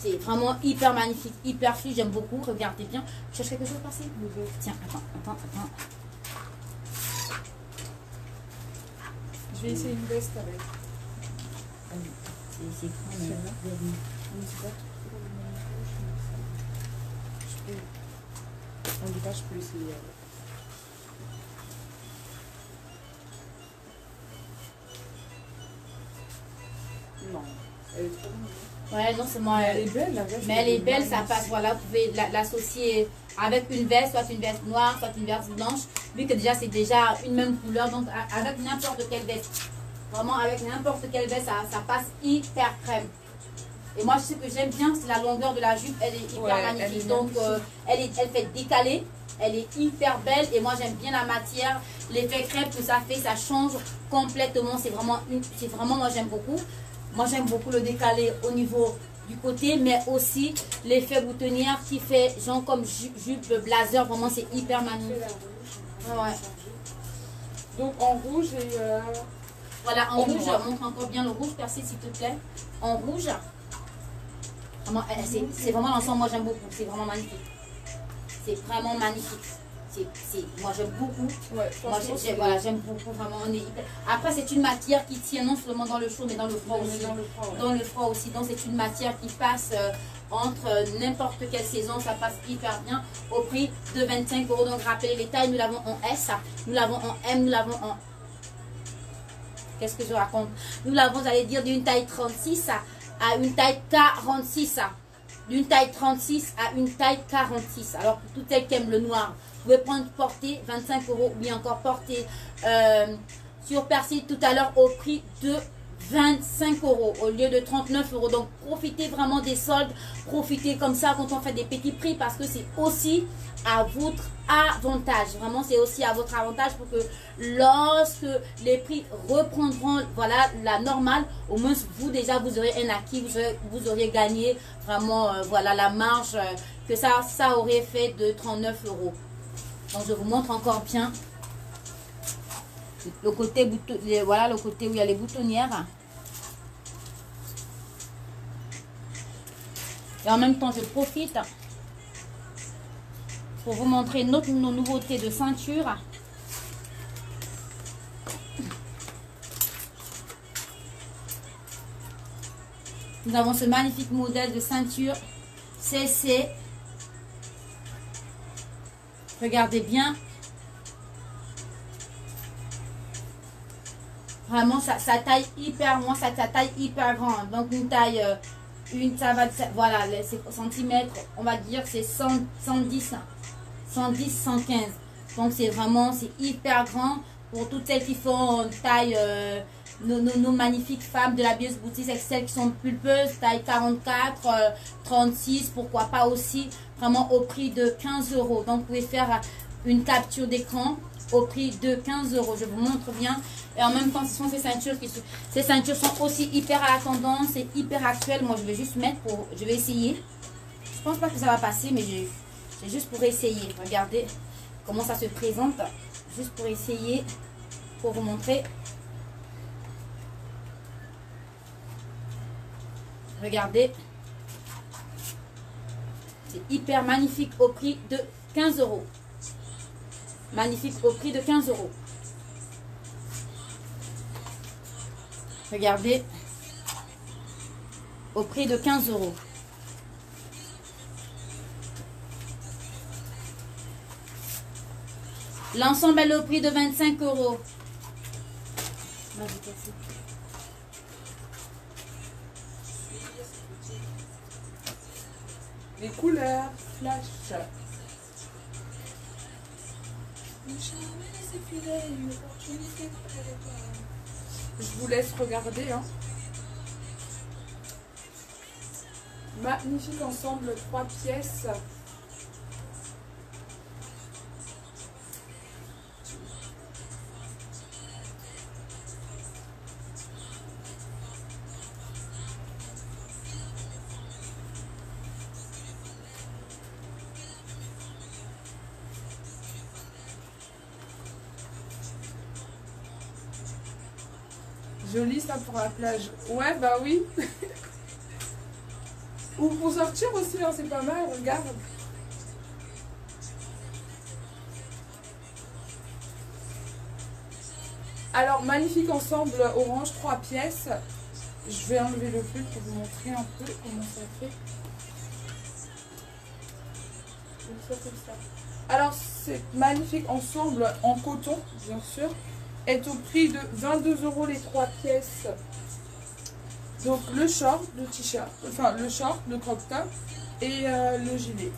C'est vraiment hyper magnifique, hyper fluide, j'aime beaucoup. Regardez bien. Tu cherches quelque chose par-ci? Tiens, attends. Je vais essayer une veste avec. C'est grand, mais En tout cas, je peux essayer avec. Non, elle est trop bonne. ouais, non, c'est moi. Elle est belle, la veste. Mais elle est belle, ça passe. Voilà, vous pouvez l'associer avec une veste, soit une veste noire, soit une veste blanche. Vu que déjà, c'est déjà une même couleur. Donc, avec n'importe quelle veste. Vraiment, avec n'importe quelle veste, ça passe hyper crème. Et moi, ce que j'aime bien, c'est la longueur de la jupe. Elle est hyper magnifique. Elle est donc, elle fait décaler. Elle est hyper belle. Et moi, j'aime bien la matière. L'effet crêpe que ça fait, ça change complètement. C'est vraiment, moi, j'aime beaucoup. Moi, j'aime beaucoup le décalé au niveau du côté, mais aussi l'effet boutonnière qui fait genre comme jupe blazer. Vraiment, c'est hyper magnifique. Ouais. Donc, en rouge et... Voilà, en En rouge, noir. montre encore bien le rouge, Persile, s'il te plaît. En rouge, vraiment, c'est vraiment l'ensemble, moi j'aime beaucoup, c'est vraiment magnifique. C'est vraiment magnifique. Moi j'aime beaucoup. Ouais, Moi voilà, j'aime beaucoup, vraiment. Après, c'est une matière qui tient non seulement dans le chaud, mais dans le froid aussi. Dans le froid aussi. Donc, c'est une matière qui passe entre n'importe quelle saison. Ça passe hyper bien au prix de 25 euros. Donc, rappelez les tailles, nous l'avons en S, nous l'avons en M, nous l'avons en... Qu'est-ce que je raconte? Nous l'avons, j'allais dire, d'une taille 36 à une taille 46. D'une taille 36 à une taille 46. Alors, pour toutes celles qui aiment le noir, vous pouvez prendre portée 25 euros ou bien encore portée sur Persile tout à l'heure au prix de 25 euros au lieu de 39 euros. Donc, profitez vraiment des soldes. Profitez comme ça quand on fait des petits prix parce que c'est aussi à votre avantage. Vraiment, c'est aussi à votre avantage pour que lorsque les prix reprendront, voilà, la normale, au moins vous déjà, vous aurez un acquis, vous auriez gagné vraiment, voilà, la marge que ça aurait fait de 39 euros. Donc, je vous montre encore bien le côté, voilà, le côté où il y a les boutonnières. Et en même temps, je profite pour vous montrer nos nouveautés de ceinture. Nous avons ce magnifique modèle de ceinture CC. Regardez bien. Vraiment, ça taille hyper, moi, ça taille hyper grande. Donc, une taille, voilà, les centimètres, on va dire, c'est 110, 115. Donc, c'est vraiment, c'est hyper grand pour toutes celles qui font taille, nos magnifiques femmes de la Bios Boutique, c'est celles qui sont pulpeuses, taille 44, 36, pourquoi pas aussi, vraiment au prix de 15 euros. Donc, vous pouvez faire une capture d'écran au prix de 15 euros. Je vous montre bien. Et en même temps, ce sont ces ceintures ces ceintures sont aussi hyper à la tendance et hyper actuelles. Moi, je vais juste mettre je vais essayer. Je pense pas que ça va passer, mais c'est juste pour essayer. Regardez comment ça se présente. Juste pour essayer, pour vous montrer. Regardez. C'est hyper magnifique au prix de 15 euros. Magnifique au prix de 15 euros. Regardez. Au prix de 15 euros. L'ensemble est au prix de 25 euros. Les couleurs flash. Je vous laisse regarder. Hein. Magnifique ensemble, 3 pièces. Joli ça pour la plage. Ouais, bah oui. Ou pour sortir aussi, hein, c'est pas mal, regarde. Alors, magnifique ensemble orange, 3 pièces. Je vais enlever le pull pour vous montrer un peu comment ça fait. Comme ça. Alors, c'est magnifique ensemble en coton, bien sûr. Est au prix de 22 euros les 3 pièces. Donc le short, le t-shirt, enfin le short, le crop top et le gilet.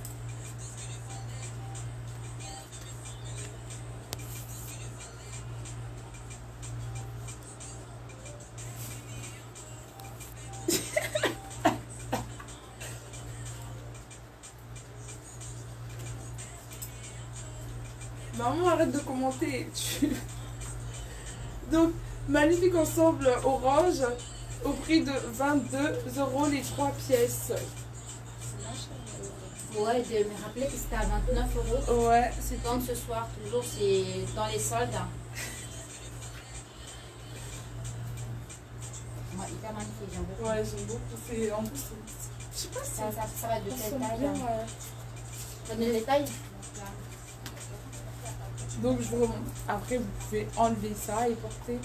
Maman, arrête de commenter. Donc, magnifique ensemble orange au prix de 22 euros les 3 pièces. Ouais, je me rappelais que c'était à 29 euros. Ouais, c'est donc ce soir, toujours, c'est dans les soldes. Moi, hyper magnifique, j'aime beaucoup. Ouais, j'aime beaucoup. C'est en plus, je sais pas si ça va de quelle taille. bien, Donne les détails. Donc je vous remonte. Après, vous pouvez enlever ça et porter.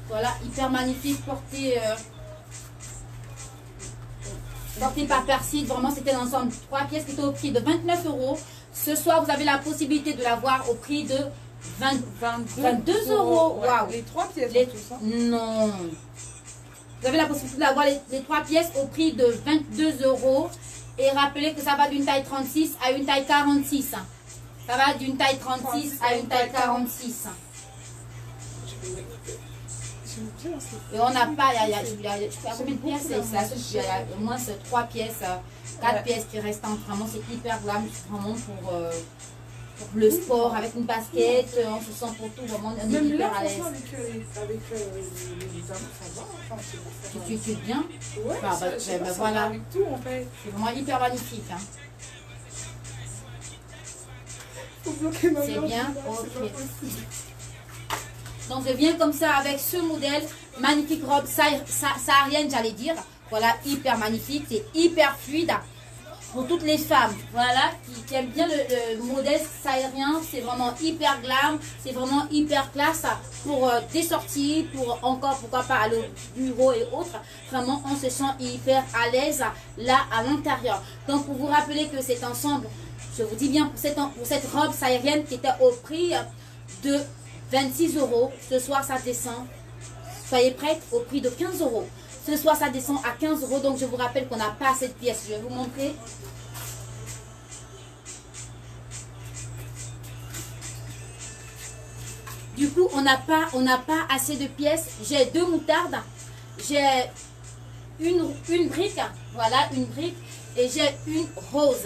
Voilà, hyper magnifique, porté par Persil. Vraiment, c'était l'ensemble 3 pièces qui étaient au prix de 29 euros. Ce soir, vous avez la possibilité de l'avoir au prix de 22 euros. Ouais, Waouh. les 3 pièces Les... en plus. Hein. Non. Vous avez la possibilité d'avoir les 3 pièces au prix de 22 euros. Et rappelez que ça va d'une taille 36 à une taille 46. Ça va d'une taille 36 à une taille 46. Et on n'a pas, il y a combien de pièces? Il y a au moins 3 pièces, 4 pièces qui restent. Vraiment, c'est hyper glam, vraiment pour le sport, avec une basket, on se sent pour tout, vraiment, on est hyper à l'aise. Avec les hommes, ça va. Enfin, tu es bien? Ouais, voilà. Avec tout, en fait. C'est vraiment hyper magnifique. Hein. C'est bien, ok. Donc je viens comme ça avec ce modèle, magnifique robe saharienne, j'allais dire. Voilà, hyper magnifique, c'est hyper fluide pour toutes les femmes. Voilà, qui aiment bien le modèle sahérien, c'est vraiment hyper glam, c'est vraiment hyper classe pour des sorties, pour encore, pourquoi pas, aller au bureau et autres. Vraiment, on se sent hyper à l'aise là à l'intérieur. Donc pour vous rappeler que cet ensemble, je vous dis bien, pour cette robe sahérienne qui était au prix de 26 euros. Ce soir, ça descend. Soyez prêts au prix de 15 euros. Ce soir, ça descend à 15 euros. Donc, je vous rappelle qu'on n'a pas cette pièce. Je vais vous montrer. Du coup, on n'a pas assez de pièces. J'ai 2 moutardes. J'ai une brique. Voilà, une brique. Et j'ai une rose.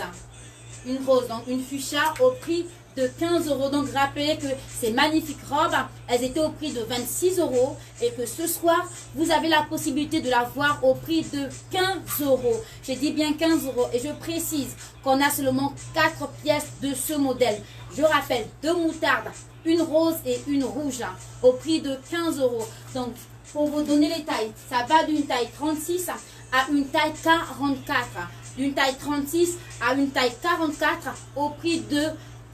Une rose, donc une fuchsia au prix de 15 euros. Donc rappelez que ces magnifiques robes, elles étaient au prix de 26 euros et que ce soir, vous avez la possibilité de l'avoir au prix de 15 euros. J'ai dit bien 15 euros et je précise qu'on a seulement 4 pièces de ce modèle. Je rappelle, 2 moutardes, une rose et une rouge au prix de 15 euros. Donc pour vous donner les tailles. Ça va d'une taille 36 à une taille 44. D'une taille 36 à une taille 44 au prix de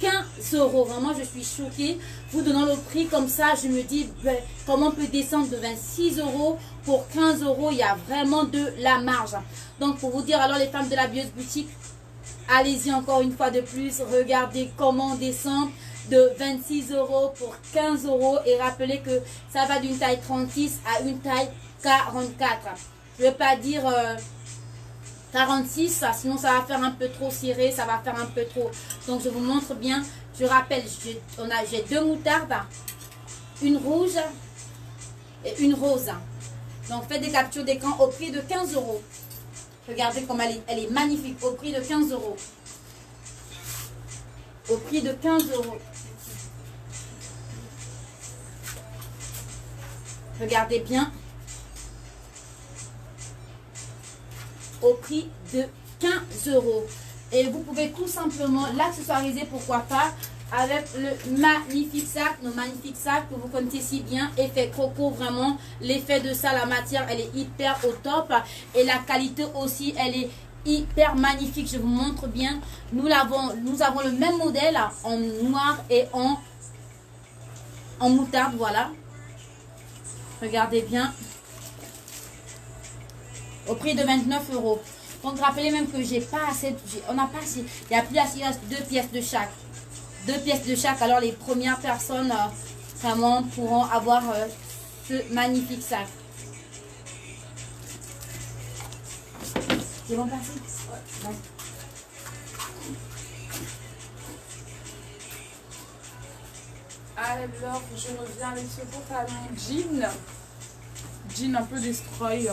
15 euros. Vraiment, je suis choquée. Vous donnant le prix comme ça, je me dis, ben, comment on peut descendre de 26 euros pour 15 euros? Il y a vraiment de la marge. Donc, pour vous dire, alors les femmes de la Bieuse Boutique, allez-y encore une fois de plus. Regardez comment on descend de 26 euros pour 15 euros. Et rappelez que ça va d'une taille 36 à une taille 44. Je ne vais pas dire 46, sinon ça va faire un peu trop ciré, ça va faire un peu trop. Donc je vous montre bien. Je rappelle, j'ai deux moutardes, une rouge et une rose. Donc faites des captures d'écran au prix de 15 euros. Regardez comme elle est magnifique, au prix de 15 euros. Au prix de 15 euros. Regardez bien. Au prix de 15 euros. Et vous pouvez tout simplement l'accessoiriser, pourquoi pas, avec le magnifique sac, nos magnifiques sacs que vous connaissez si bien, effet croco, vraiment, l'effet de ça, la matière, elle est hyper au top. Et la qualité aussi, elle est hyper magnifique. Je vous montre bien. Nous avons le même modèle en noir et en moutarde, voilà. Regardez bien. Au prix de 29 euros. Donc rappelez même que j'ai pas assez, on n'a pas assez, il n'y a plus assez, deux pièces de chaque. Deux pièces de chaque. Alors les premières personnes vraiment pourront avoir ce magnifique sac. C'est bon passer? Ouais. Alors, je reviens avec ce pantalon jean. Jean un peu destroy.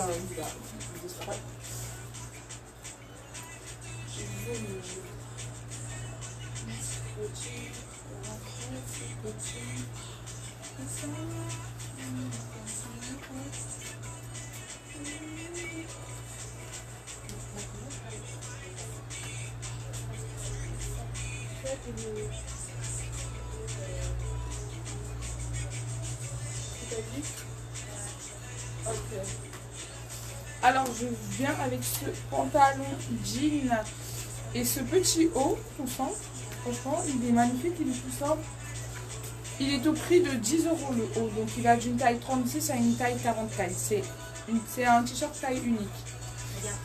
Destroy. Ok. Alors je viens avec ce pantalon jean et ce petit haut tout simple. Franchement, il est magnifique, il est tout simple. Il est au prix de 10 euros le haut. Donc il va d'une taille 36 à une taille 44. C'est un t-shirt taille unique. Regarde.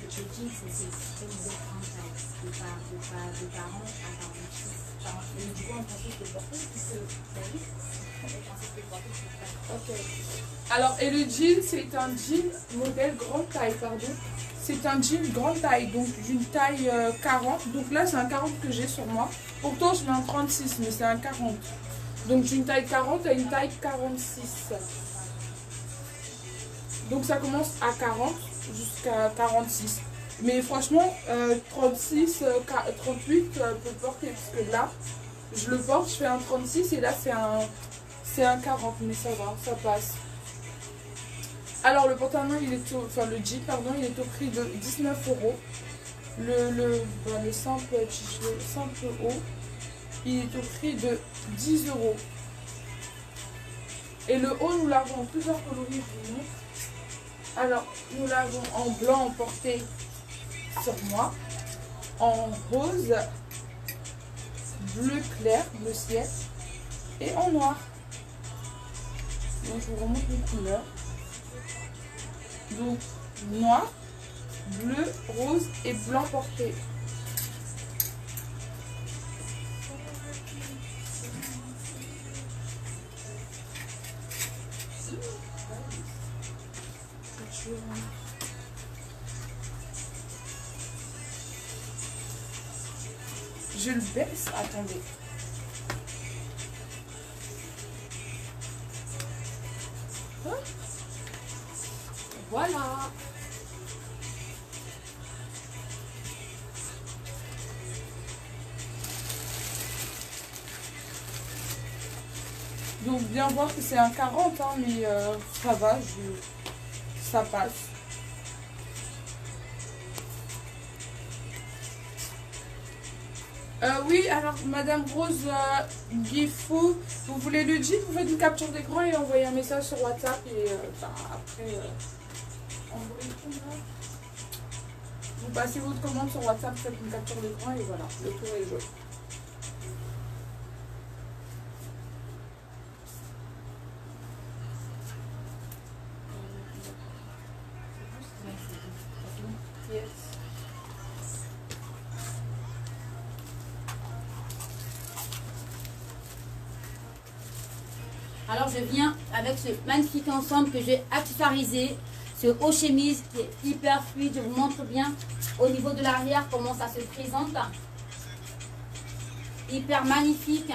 Le jean, c'est une grande taille. De 40 à 46. Et du coup, en français, je peux porter puisque ok. Alors, et le jean, c'est un jean modèle grande taille, pardon. C'est un jean grande taille, donc d'une taille 40. Donc là, c'est un 40 que j'ai sur moi. Pourtant, je mets un 36, mais c'est un 40. Donc d'une taille 40 à une taille 46. Donc ça commence à 40 jusqu'à 46. Mais franchement, 36, 38 peut porter. Parce que là, je le porte, je fais un 36 et là, c'est un 40. Mais ça va, ça passe. Alors le pantalon, le jean, pardon, il est au prix de 19 euros. Le simple haut, il est au prix de 10 euros. Et le haut, nous l'avons en plusieurs coloris. Alors, nous l'avons en blanc porté sur moi, en rose, bleu clair, bleu ciel, et en noir. Donc, je vous remonte les couleurs. Donc, noir, bleu, rose et blanc porté. Je le baisse, attendez. Voilà. Donc bien voir que c'est un 40, hein, mais ça va, ça passe. Oui, alors Madame Rose Guifou, vous voulez le jean, vous faites une capture d'écran et envoyez un message sur WhatsApp et après vous passez votre commande sur WhatsApp, vous faites une capture d'écran et voilà, le tour est joué. Yes. Alors je viens avec ce magnifique ensemble que j'ai accessoirisé, ce haut chemise qui est hyper fluide. Je vous montre bien au niveau de l'arrière comment ça se présente. Hyper magnifique.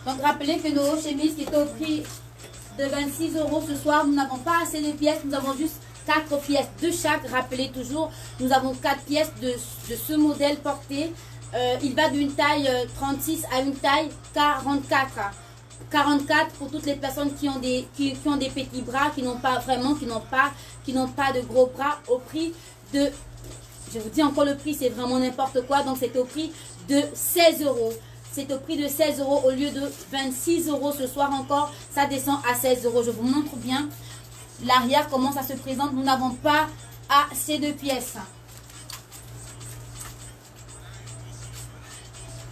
Donc rappelez que nos hauts chemises qui étaient au prix de 26 € ce soir, nous n'avons pas assez de pièces, nous avons juste 4 pièces de chaque. Rappelez toujours, nous avons 4 pièces de ce modèle porté. Il va d'une taille 36 à une taille 44. 44 pour toutes les personnes qui ont des petits bras, qui n'ont pas de gros bras, au prix de, je vous dis encore le prix, c'est vraiment n'importe quoi, donc c'est au prix de 16 €. C'est au prix de 16 € au lieu de 26 € ce soir encore. Ça descend à 16 €. Je vous montre bien l'arrière, comment ça se présente. Nous n'avons pas assez de pièces.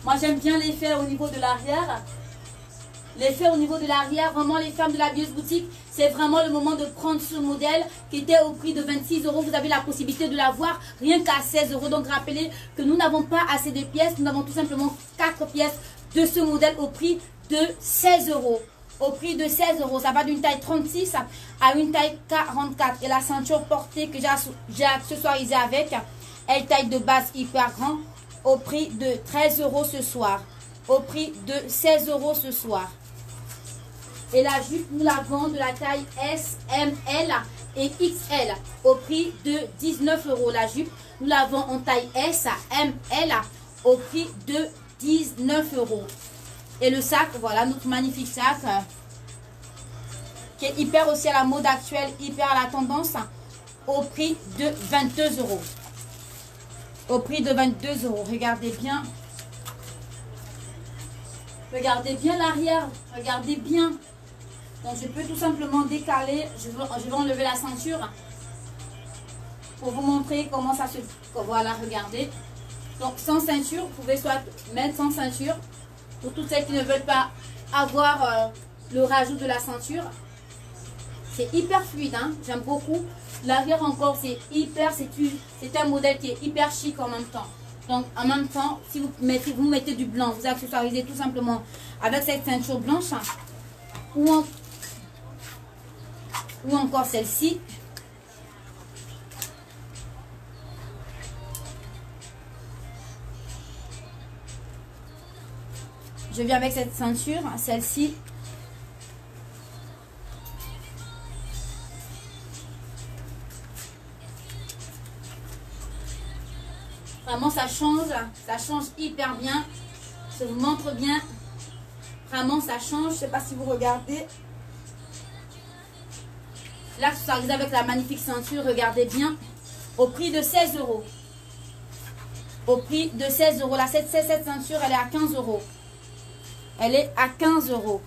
Moi, j'aime bien l'effet au niveau de l'arrière. L'effet au niveau de l'arrière, vraiment les femmes de la Bieuse Boutique, c'est vraiment le moment de prendre ce modèle qui était au prix de 26 €. Vous avez la possibilité de l'avoir rien qu'à 16 €. Donc rappelez que nous n'avons pas assez de pièces. Nous avons tout simplement 4 pièces de ce modèle au prix de 16 €. Au prix de 16 €. Ça va d'une taille 36 à une taille 44. Et la ceinture portée que j'ai accessoirisée avec, elle taille de base hyper grand, au prix de 13 € ce soir. Au prix de 16 € ce soir. Et la jupe, nous la vendons de la taille S, M, L et XL au prix de 19 €. La jupe, nous la vendons en taille S, M, L au prix de 19 €. Et le sac, voilà notre magnifique sac qui est hyper aussi à la mode actuelle, hyper à la tendance, au prix de 22 €. Au prix de 22 €. Regardez bien. Regardez bien l'arrière. Regardez bien. Donc je peux tout simplement décaler, je vais enlever la ceinture pour vous montrer comment ça se... Voilà, regardez. Donc sans ceinture, vous pouvez soit mettre sans ceinture, pour toutes celles qui ne veulent pas avoir le rajout de la ceinture. C'est hyper fluide, hein? J'aime beaucoup. L'arrière encore, c'est hyper, c'est un modèle qui est hyper chic en même temps. Donc en même temps, si vous mettez du blanc, vous accessoirisez tout simplement avec cette ceinture blanche ou encore celle-ci. Je viens avec cette ceinture, celle-ci. Vraiment, ça change hyper bien. Je vous montre bien. Vraiment, ça change. Je ne sais pas si vous regardez. Là, ça arrive avec la magnifique ceinture. Regardez bien. Au prix de 16 €. Au prix de 16 €. Là, cette ceinture, elle est à 15 €. Elle est à 15 €.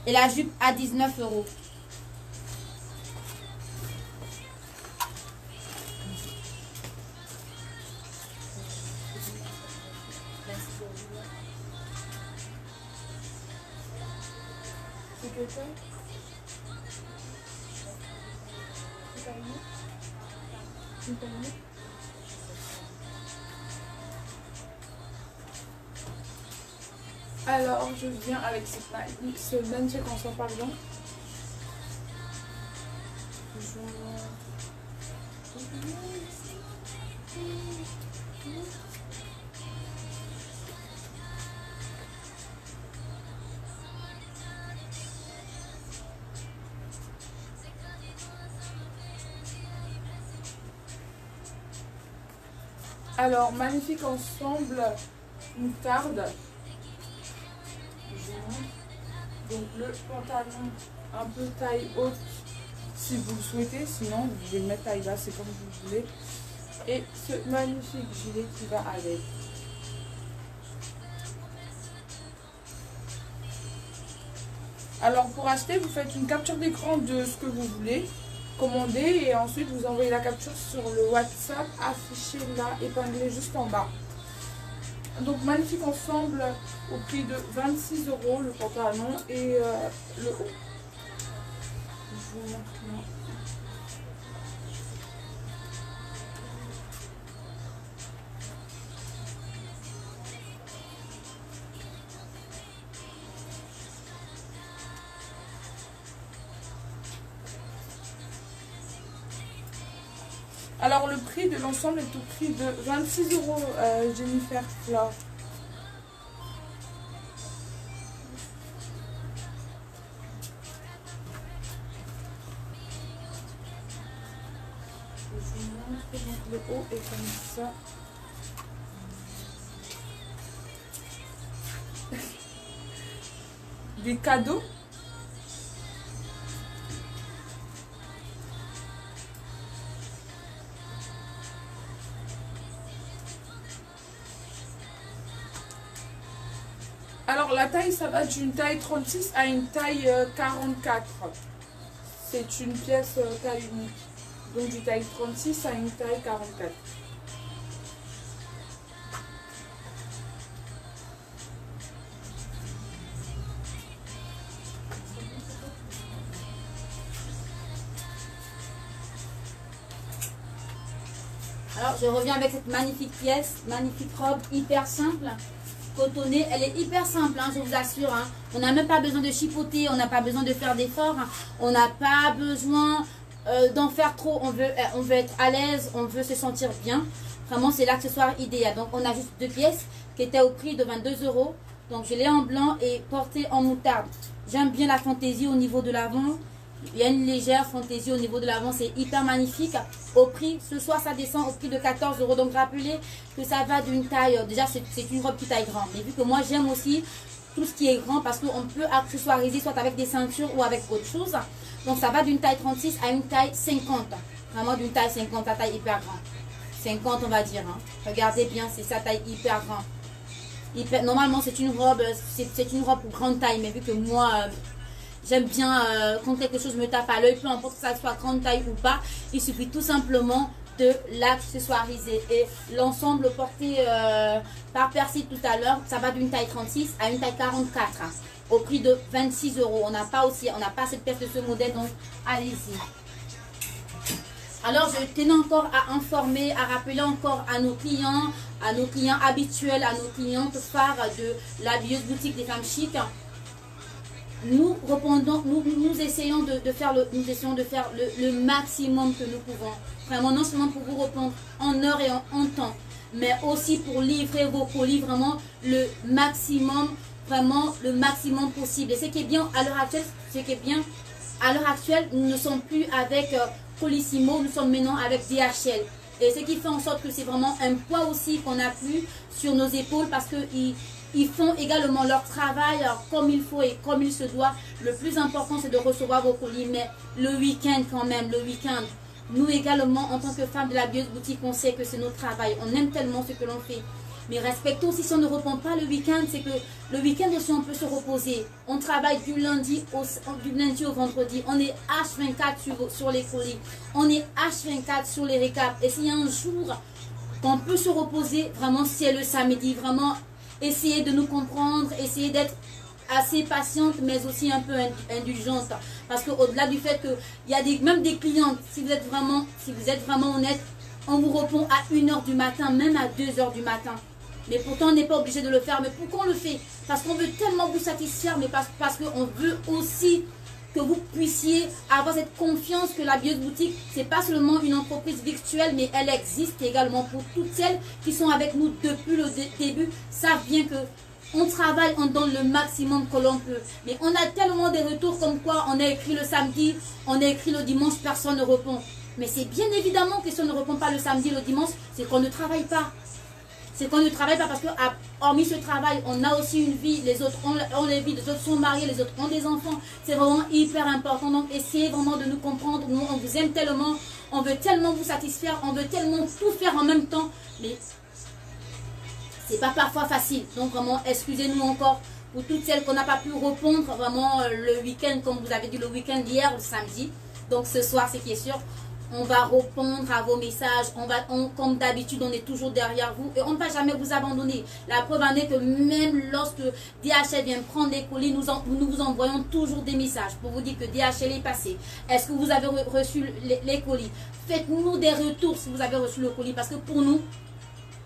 Et la jupe à 19 €. Alors, je viens avec ce magnifique ensemble, pardon. Alors, magnifique ensemble, moutarde. Jaune. Donc le pantalon un peu taille haute si vous le souhaitez, sinon vous pouvez le mettre taille basse, c'est comme vous voulez. Et ce magnifique gilet qui va avec. Alors pour acheter, vous faites une capture d'écran de ce que vous voulez commander et ensuite vous envoyez la capture sur le WhatsApp affiché là, épinglé juste en bas. Donc magnifique ensemble au prix de 26 € le pantalon et le haut. Je vous montre là. Alors le prix de l'ensemble est au prix de 26 € Jennifer Fleur. Je vous montre, donc le haut est comme ça. Des cadeaux. Alors la taille, ça va d'une taille 36 à une taille 44. C'est une pièce taille unique. Donc du taille 36 à une taille 44. Alors je reviens avec cette magnifique pièce, magnifique robe, hyper simple. Cotonnée, elle est hyper simple, hein, je vous assure. Hein. On n'a même pas besoin de chipoter, on n'a pas besoin de faire d'efforts. Hein. On n'a pas besoin d'en faire trop. On veut être à l'aise, on veut se sentir bien. Vraiment, c'est l'accessoire idéal. Donc, on a juste deux pièces qui étaient au prix de 22 €. Donc, je l'ai en blanc et portée en moutarde. J'aime bien la fantaisie au niveau de l'avant. Il y a une légère fantaisie au niveau de l'avant, c'est hyper magnifique. Au prix, ce soir, ça descend au prix de 14 €. Donc, rappelez que ça va d'une taille, déjà, c'est une robe qui taille grande. Mais vu que moi, j'aime aussi tout ce qui est grand parce qu'on peut accessoiriser soit avec des ceintures ou avec autre chose. Donc, ça va d'une taille 36 à une taille 50. Vraiment d'une taille 50, sa taille hyper grande. 50, on va dire. Hein. Regardez bien, c'est sa taille hyper grande. Normalement, c'est une robe pour grande taille. Mais vu que moi... j'aime bien quand quelque chose me tape à l'œil, peu importe que ça soit grande taille ou pas, il suffit tout simplement de l'accessoiriser. Et l'ensemble porté par Percy tout à l'heure, ça va d'une taille 36 à une taille 44, hein, au prix de 26 €. On n'a pas cette pièce de ce modèle, donc allez-y. Alors je tenais encore à informer, à rappeler encore à nos clients habituels, à nos clientes phares de l'habilleuse boutique des femmes chic. Nous répondons, nous essayons de faire le maximum que nous pouvons. Vraiment, non seulement pour vous répondre en heure et en temps, mais aussi pour livrer vos colis vraiment le maximum possible. Et ce qui est bien à l'heure actuelle, nous ne sommes plus avec Colissimo, nous sommes maintenant avec DHL. Et ce qui fait en sorte que c'est vraiment un poids aussi qu'on a plus sur nos épaules parce que ils font également leur travail comme il faut et comme il se doit. Le plus important, c'est de recevoir vos colis. Mais le week-end quand même, nous également, en tant que femmes de la habilleuse boutique, on sait que c'est notre travail. On aime tellement ce que l'on fait. Mais respectons aussi, si on ne répond pas le week-end, c'est que le week-end aussi, on peut se reposer. On travaille du lundi au vendredi. On est H24 sur les colis. On est H24 sur les récaps. Et s'il y a un jour qu'on peut se reposer, vraiment, c'est le samedi. Vraiment, essayez de nous comprendre, essayez d'être assez patiente, mais aussi un peu indulgente. Parce qu'au-delà du fait qu'il y a même des clientes, si vous êtes vraiment honnête, on vous répond à 1 h du matin, même à 2 h du matin. Mais pourtant, on n'est pas obligé de le faire. Mais pourquoi on le fait? Parce qu'on veut tellement vous satisfaire, mais parce qu'on veut aussi que vous puissiez avoir cette confiance que l'habilleuse boutique, c'est pas seulement une entreprise virtuelle, mais elle existe également pour toutes celles qui sont avec nous depuis le début, savent bien que on travaille, on donne le maximum que l'on peut. Mais on a tellement de retours comme quoi on a écrit le samedi, on a écrit le dimanche, personne ne répond. Mais c'est bien évidemment que si on ne répond pas le samedi, le dimanche, c'est qu'on ne travaille pas. C'est qu'on ne travaille pas parce que, hormis ce travail, on a aussi une vie, les autres ont les vies, les autres sont mariés, les autres ont des enfants. C'est vraiment hyper important. Donc, essayez vraiment de nous comprendre. Nous, on vous aime tellement, on veut tellement vous satisfaire, on veut tellement tout faire en même temps. Mais c'est pas parfois facile. Donc, vraiment, excusez-nous encore pour toutes celles qu'on n'a pas pu répondre vraiment le week-end, comme vous avez dit, le week-end d'hier, le samedi. Donc, ce soir, c'est qui est sûr. On va répondre à vos messages. Comme d'habitude, on est toujours derrière vous et on ne va jamais vous abandonner. La preuve en est que même lorsque DHL vient prendre les colis, nous vous envoyons toujours des messages pour vous dire que DHL est passé. Est-ce que vous avez reçu les colis? Faites-nous des retours si vous avez reçu le colis parce que pour nous,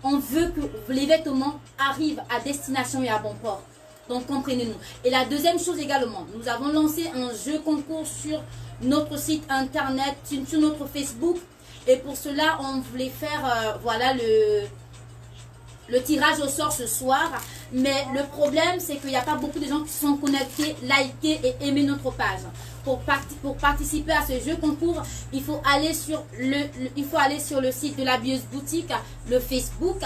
on veut que les vêtements arrivent à destination et à bon port. Donc, comprenez-nous. Et la deuxième chose également, nous avons lancé un jeu concours sur notre site internet, sur notre Facebook. Et pour cela, on voulait faire voilà, le tirage au sort ce soir. Mais le problème, c'est qu'il n'y a pas beaucoup de gens qui sont connectés, likés et aimer notre page. Pour participer à ce jeu concours, il faut aller sur le site de la Bieuse Boutique, le Facebook,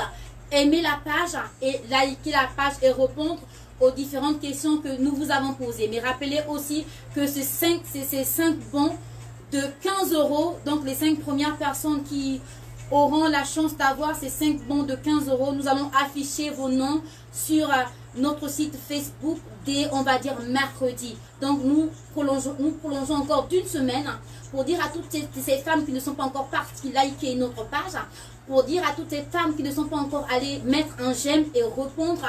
aimer la page et liker la page et répondre aux différentes questions que nous vous avons posées. Mais rappelez aussi que ces 5 bons de 15 €, donc les 5 premières personnes qui auront la chance d'avoir ces 5 bons de 15 €, nous allons afficher vos noms sur notre site Facebook dès, on va dire, mercredi. Donc nous prolongeons encore d'une semaine pour dire à toutes ces femmes qui ne sont pas encore parties liker notre page, pour dire à toutes ces femmes qui ne sont pas encore allées mettre un j'aime et répondre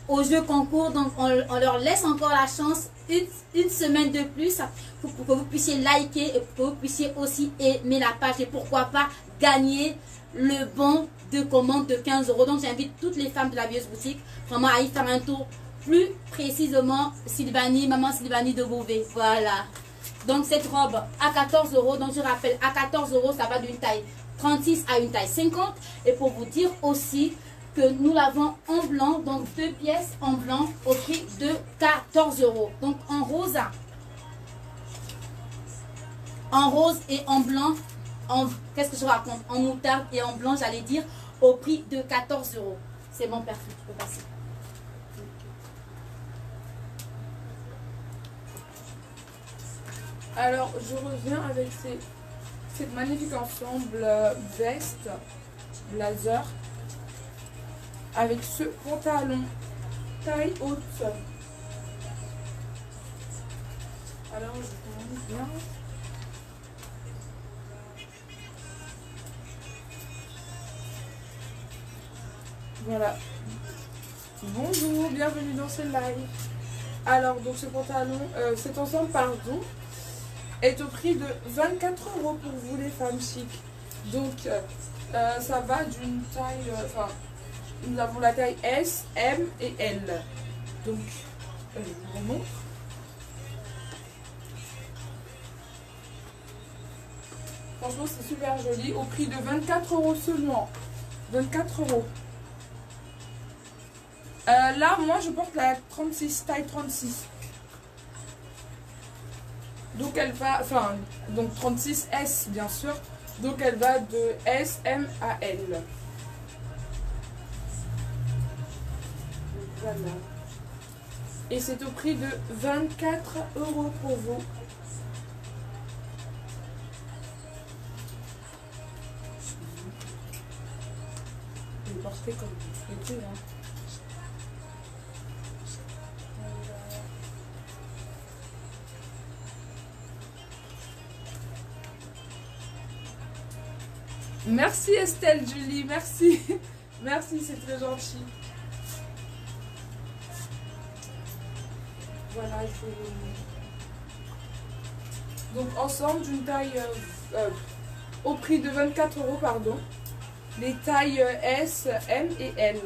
au jeu concours. Donc on leur laisse encore la chance une semaine de plus pour que vous puissiez liker et pour que vous puissiez aussi aimer la page et pourquoi pas gagner le bon de commande de 15 €. Donc j'invite toutes les femmes de la Bieuse Boutique vraiment à y faire un tour, plus précisément Sylvanie, maman Sylvanie de Beauvais. Voilà. Donc cette robe à 14 €, donc je rappelle, à 14 €, ça va d'une taille 36 à une taille 50. Et pour vous dire aussi que nous l'avons en blanc, donc 2 pièces en blanc au prix de 14 €. Donc en rose et en blanc, qu'est-ce que je raconte, en moutarde et en blanc, j'allais dire, au prix de 14 €. C'est bon, parfait, tu peux passer. Alors, je reviens avec cette magnifique ensemble veste, blazer, avec ce pantalon taille haute. Alors, je commence bien. Voilà. Bonjour, bienvenue dans ce live. Alors, donc ce pantalon, cet ensemble, pardon, est au prix de 24 € pour vous les femmes chic. Donc, ça va d'une taille, enfin, nous avons la taille S, M et L. Donc, je vous remontre. Franchement, c'est super joli, au prix de 24 € seulement. 24 €. Là, moi, je porte la 36, taille 36. Donc, elle va, enfin, donc 36S, bien sûr. Donc, elle va de S, M à L. Donc, voilà. Et c'est au prix de 24 € pour vous. Je vais porter comme vous souhaitez, hein. Merci Estelle, Julie, merci. Merci, c'est très gentil. Voilà, donc ensemble d'une taille au prix de 24 €, pardon. Les tailles S, M et L.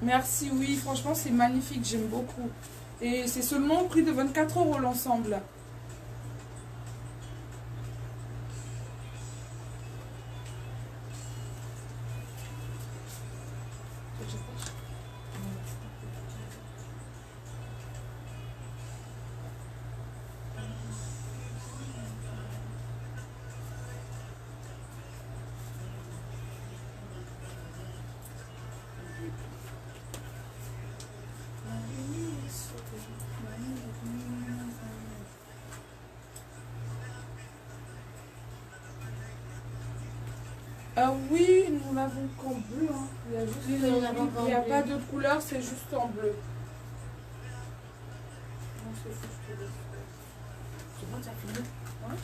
Merci, oui, franchement c'est magnifique, j'aime beaucoup. Et c'est seulement au prix de 24 € l'ensemble. Oui, nous l'avons qu'en bleu. Hein. Il y a, juste Oui, nous l'avons qu'en il n'y a bleu. pas d'autre couleur, c'est juste en bleu. Non, c'est fou, je te laisse. C'est bon, ça finit. Ouais.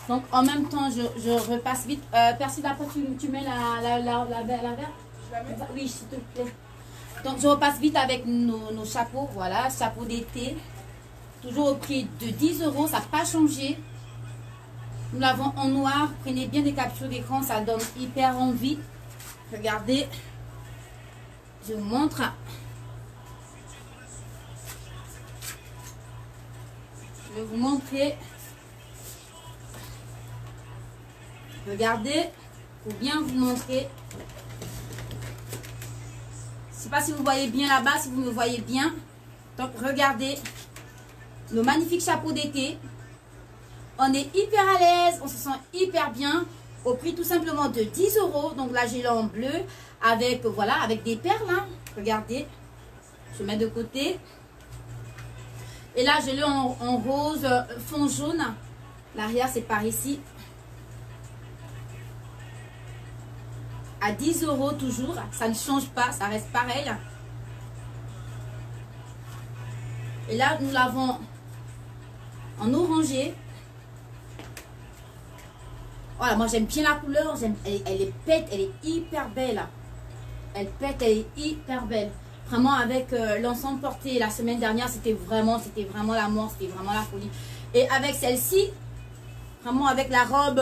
Donc en même temps, je repasse vite. Persil, après tu mets la verte. Je la mets. Oui, s'il te plaît. Donc je repasse vite avec nos chapeaux. Voilà, chapeau d'été. Toujours au prix de 10 €, ça n'a pas changé. Nous l'avons en noir. Prenez bien des captures d'écran, ça donne hyper envie. Regardez. Je vous montre. Je vais vous montrer. Regardez, pour bien vous montrer. Je ne sais pas si vous voyez bien là-bas, si vous me voyez bien. Donc regardez, le magnifique chapeau d'été. On est hyper à l'aise, on se sent hyper bien. Au prix tout simplement de 10 €. Donc là, j'ai l'ai en bleu avec, voilà, avec des perles. Hein. Regardez, je mets de côté. Et là, je l'ai en rose fond jaune. L'arrière, c'est par ici. À 10 € toujours, ça ne change pas, ça reste pareil. Et là, nous l'avons en orangé. Voilà, moi j'aime bien la couleur, elle est pète, elle est hyper belle. Elle pète, elle est hyper belle. Vraiment avec l'ensemble porté la semaine dernière, c'était vraiment la mort, c'était vraiment la folie. Et avec celle-ci, vraiment avec la robe,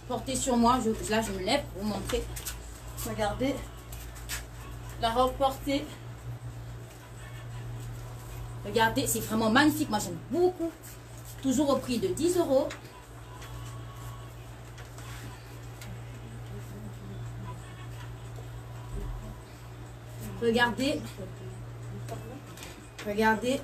portée sur moi. Là, je me lève pour vous montrer. Regardez. La robe portée. Regardez, c'est vraiment magnifique. Moi, j'aime beaucoup. Toujours au prix de 10 €. Regardez. Regardez.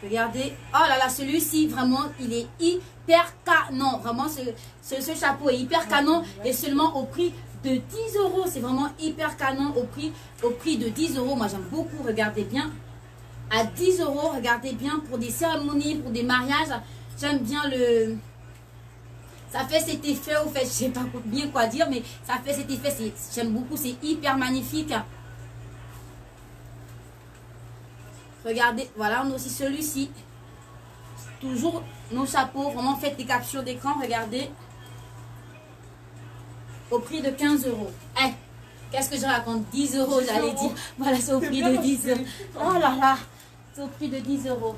Regardez. Oh là là, celui-ci, vraiment, il est hyper canon. Vraiment, ce chapeau est hyper canon et seulement au prix de 10 €. C'est vraiment hyper canon au prix de 10 €. Moi, j'aime beaucoup. Regardez bien. À 10 €, regardez bien pour des cérémonies, pour des mariages. J'aime bien le... Ça fait cet effet, au fait, je sais pas bien quoi dire, mais ça fait cet effet. J'aime beaucoup, c'est hyper magnifique. Regardez, voilà, on a aussi celui-ci. Toujours nos chapeaux, vraiment faites des captures d'écran, regardez. Au prix de 15 €. Eh, qu'est-ce que je raconte? 10 €, j'allais dire. Voilà, c'est au prix de 10 €. Oh là là, c'est au prix de 10 €.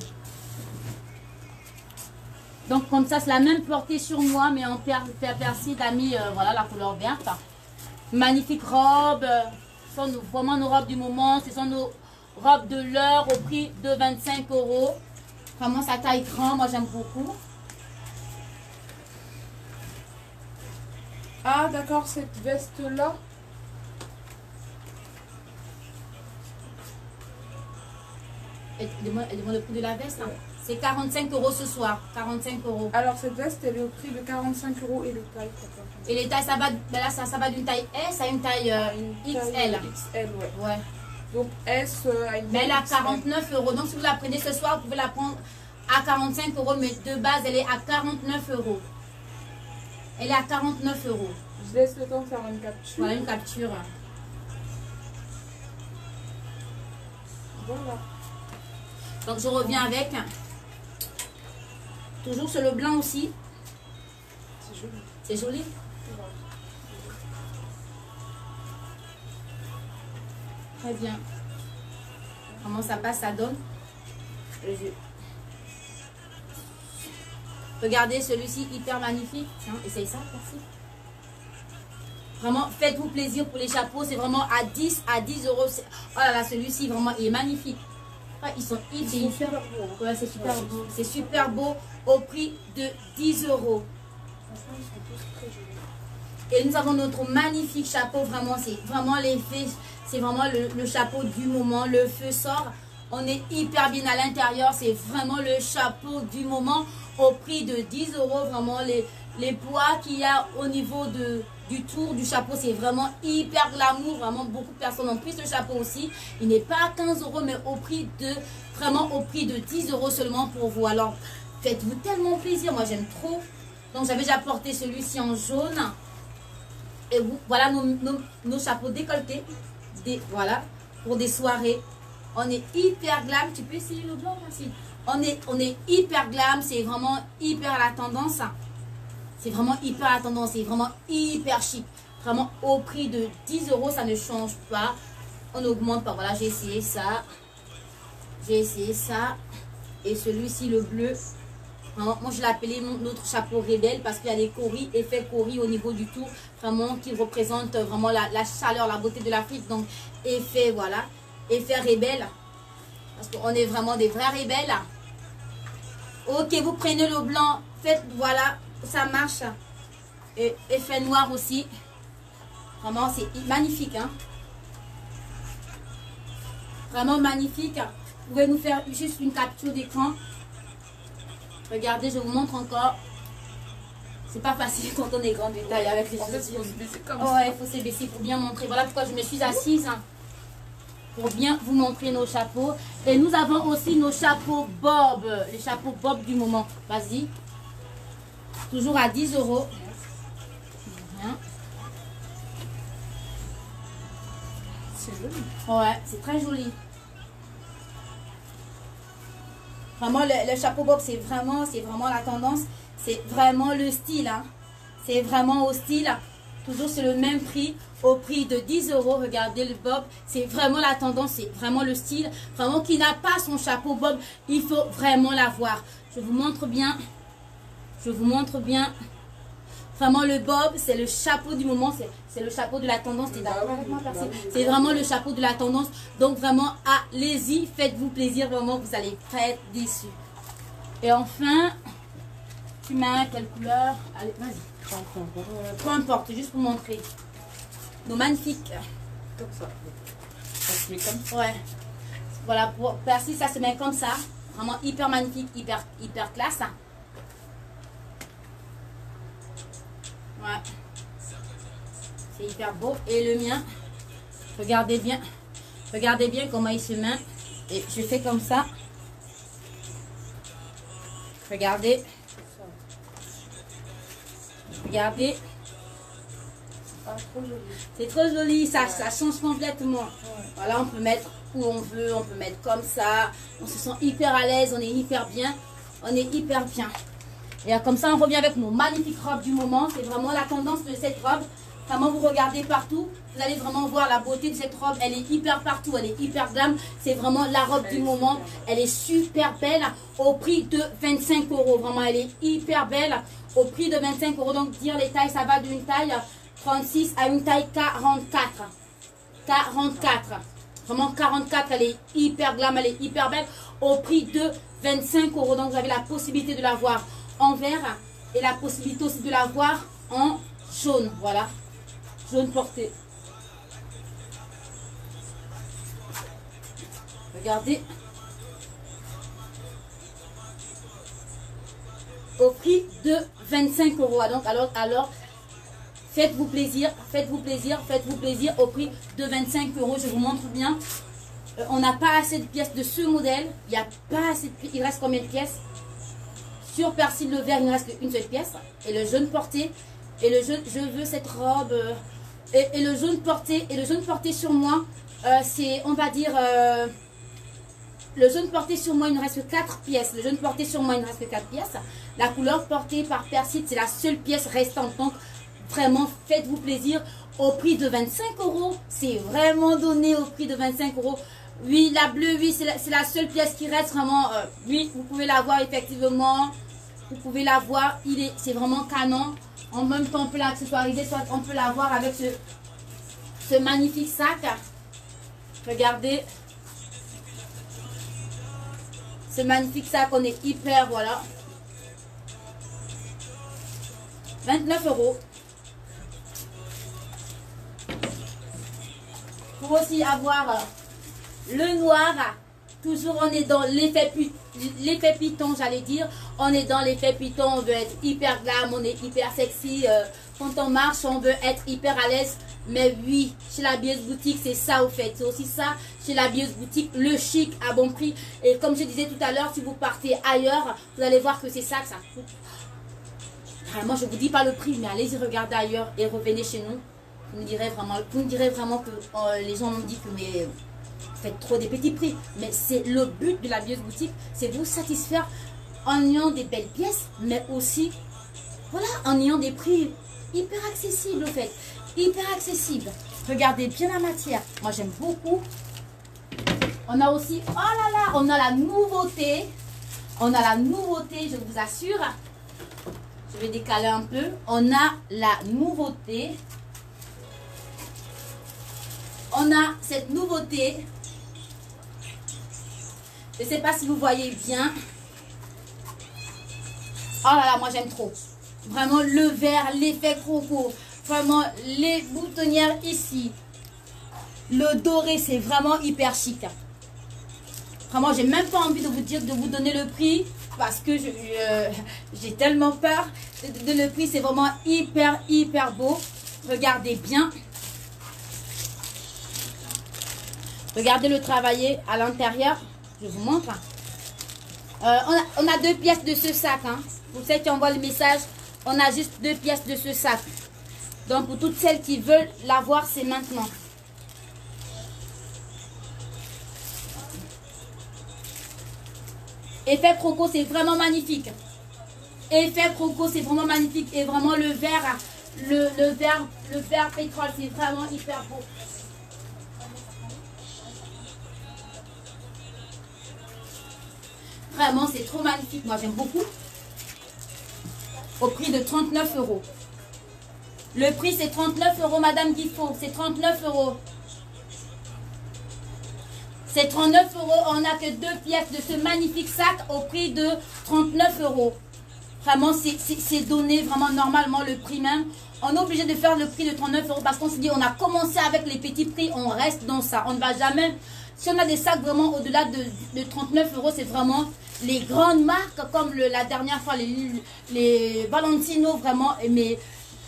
Donc comme ça, c'est la même portée sur moi, mais en persil, t'as mis voilà, la couleur verte. Magnifique robe. Ce sont vraiment nos robes du moment. Ce sont nos robes de l'heure au prix de 25 €. Vraiment, ça taille grand. Moi, j'aime beaucoup. Ah, d'accord, cette veste-là. Elle demande le prix de la veste. Hein. C'est 45 € ce soir. 45 €. Alors, cette veste, elle est au prix de 45 € et les tailles. Et les tailles, ça va, ben là, ça va d'une taille S à une taille XL. XL, ouais. Ouais. Donc, S à une Mais elle est à XL. 49 €. Donc, si vous la prenez ce soir, vous pouvez la prendre à 45 €. Mais de base, elle est à 49 €. Elle est à 49 €. Je laisse le temps de faire une capture. Voilà une capture. Voilà. Donc, je reviens avec. Toujours sur le blanc aussi. C'est joli. C'est joli. Très bien. Comment ça passe, ça donne. Regardez celui-ci, hyper magnifique. Tiens, essaye ça, merci. Vraiment, faites-vous plaisir pour les chapeaux. C'est vraiment à 10 euros. Oh là là, celui-ci, vraiment, il est magnifique. Ah, ils sont super beaux. Ouais, c'est super beau. C'est super beau au prix de 10 euros. Franchement, ils sont tous très jolis. Et nous avons notre magnifique chapeau. Vraiment, c'est vraiment l'effet. C'est vraiment le chapeau du moment. Le feu sort. On est hyper bien à l'intérieur. C'est vraiment le chapeau du moment au prix de 10 euros. Vraiment, les poids qu'il y a au niveau du tour du chapeau, c'est vraiment hyper glamour. Vraiment, beaucoup de personnes ont pris ce chapeau aussi. Il n'est pas à 15 euros, mais au prix de 10 euros seulement pour vous. Alors, faites-vous tellement plaisir. Moi, j'aime trop. Donc, j'avais déjà porté celui-ci en jaune. Et vous, voilà nos chapeaux décolletés. Voilà, pour des soirées. On est hyper glam. Tu peux essayer le blanc aussi. On est hyper glam. C'est vraiment hyper à la tendance. C'est vraiment hyper à la tendance. C'est vraiment hyper chic. Vraiment au prix de 10 euros. Ça ne change pas. On n'augmente pas. Voilà, j'ai essayé ça. J'ai essayé ça. Et celui-ci, le bleu. Vraiment, moi, je l'ai appelé notre chapeau rebelle parce qu'il y a des coris, effets coris au niveau du tour. Vraiment, qui représentent vraiment la chaleur, la beauté de l'Afrique. Donc, effet, voilà. Effet rebelle. Parce qu'on est vraiment des vrais rebelles. Ok, vous prenez le blanc. Faites, voilà. Ça marche. Et effet noir aussi. Vraiment, c'est magnifique. Hein? Vraiment magnifique. Vous pouvez nous faire juste une capture d'écran. Regardez, je vous montre encore. C'est pas facile quand on est grand de taille avec les chaussures. Il faut se baisser comme ça. Ouais, il faut se baisser pour bien montrer. Voilà pourquoi je me suis assise. Hein, pour bien vous montrer nos chapeaux. Et nous avons aussi nos chapeaux Bob. Les chapeaux Bob du moment. Vas-y. Toujours à 10 euros. Bien. C'est joli. Ouais, c'est très joli. Vraiment, le chapeau Bob, c'est vraiment la tendance. C'est vraiment le style. Hein. C'est vraiment au style. Toujours c'est le même prix. Au prix de 10 euros. Regardez le Bob. C'est vraiment la tendance. C'est vraiment le style. Vraiment, qui n'a pas son chapeau Bob, il faut vraiment l'avoir. Je vous montre bien. Je vous montre bien. Vraiment, le Bob, c'est le chapeau du moment. C'est le chapeau de la tendance. T'es d'accord avec moi, Percy? C'est vraiment le chapeau de la tendance. Donc, vraiment, allez-y. Faites-vous plaisir. Vraiment, vous allez pas être déçus. Et enfin, tu mets quelle couleur? Allez, vas-y. Peu importe, juste pour montrer. Nos magnifiques. Comme ça. Ça se met comme ça. Ouais. Voilà, pour Percy, ça se met comme ça. Vraiment hyper magnifique, hyper classe. Ouais. C'est hyper beau. Et le mien, regardez bien comment il se met. Et je fais comme ça. Regardez. Regardez. Ah, trop joli. C'est trop joli, ça change complètement. Ouais. Voilà, on peut mettre où on veut, on peut mettre comme ça. On se sent hyper à l'aise, on est hyper bien. On est hyper bien. Et comme ça, on revient avec nos magnifiques robes du moment. C'est vraiment la tendance de cette robe. Vraiment, vous regardez partout. Vous allez vraiment voir la beauté de cette robe. Elle est hyper partout. Elle est hyper glam. C'est vraiment la robe du moment. Elle est super belle. Au prix de 25 euros. Vraiment, elle est hyper belle. Au prix de 25 euros. Donc, dire les tailles, ça va d'une taille 36 à une taille 44. 44. Vraiment, 44. Elle est hyper glam. Elle est hyper belle. Au prix de 25 euros. Donc, vous avez la possibilité de la voir en vert et la possibilité aussi de la voir en jaune. Voilà, jaune porté. Regardez, au prix de 25 euros. Donc alors faites-vous plaisir, faites-vous plaisir, faites-vous plaisir au prix de 25 euros. Je vous montre bien. On n'a pas assez de pièces de ce modèle. Il n'y a pas assez de pièces. Il reste combien de pièces? Sur Persil le vert, il ne reste qu'une seule pièce. Et le jaune porté. Et le jaune, je veux cette robe. Et le jaune porté. Et le jaune porté sur moi, c'est, on va dire, le jaune porté sur moi, il ne reste que 4 pièces. Le jaune porté sur moi, il ne reste que 4 pièces. La couleur portée par Persil, c'est la seule pièce restante. Donc, vraiment, faites-vous plaisir. Au prix de 25 euros. C'est vraiment donné au prix de 25 euros. Oui, la bleue, oui, c'est la seule pièce qui reste vraiment. Oui, vous pouvez la voir effectivement. Vous pouvez la voir, c'est vraiment canon. En même temps, on peut l'accessoiriser, soit on peut la voir avec ce magnifique sac. Regardez. Ce magnifique sac, on est hyper, voilà. 29 €. Pour aussi avoir le noir. Toujours, on est dans l'effet python, j'allais dire. On est dans l'effet python, on veut être hyper glam, on est hyper sexy. Quand on marche, on veut être hyper à l'aise. Mais oui, chez la Bieuse Boutique, c'est ça au fait. C'est aussi ça, chez la Bieuse Boutique, le chic à bon prix. Et comme je disais tout à l'heure, si vous partez ailleurs, vous allez voir que c'est ça que ça coûte. Moi, je ne vous dis pas le prix, mais allez-y regarder ailleurs et revenez chez nous. Vous me direz vraiment que les gens m'ont dit que mais, faites trop des petits prix. Mais c'est le but de la Bieuse Boutique, c'est vous satisfaire en ayant des belles pièces, mais aussi, voilà, en ayant des prix hyper accessibles au fait. Hyper accessible. Regardez bien la matière. Moi, j'aime beaucoup. On a aussi, oh là là, on a la nouveauté. On a la nouveauté, je vous assure. Je vais décaler un peu. On a la nouveauté. On a cette nouveauté. Je ne sais pas si vous voyez bien. Oh là là, moi j'aime trop. Vraiment le vert, l'effet croco. Vraiment les boutonnières ici. Le doré, c'est vraiment hyper chic. Vraiment, j'ai même pas envie de vous dire, de vous donner le prix. Parce que j'ai tellement peur. Le prix, c'est vraiment hyper beau. Regardez bien. Regardez le travaillé à l'intérieur. Je vous montre. On a 2 pièces de ce sac. Hein. Pour celles qui envoient le message, on a juste 2 pièces de ce sac. Donc pour toutes celles qui veulent l'avoir, c'est maintenant. Effet croco, c'est vraiment magnifique. Effet croco, c'est vraiment magnifique. Et vraiment le vert, le vert pétrole, c'est vraiment hyper beau. Vraiment, c'est trop magnifique. Moi, j'aime beaucoup. Au prix de 39 €. Le prix, c'est 39 €, Madame Guifot. C'est 39 €. C'est 39 €. On n'a que 2 pièces de ce magnifique sac au prix de 39 €. Vraiment, c'est donné vraiment normalement le prix même. On est obligé de faire le prix de 39 € parce qu'on se dit, on a commencé avec les petits prix, on reste dans ça. On ne va jamais... Si on a des sacs vraiment au-delà de 39 €, c'est vraiment les grandes marques comme la dernière fois, les Valentino vraiment. Mais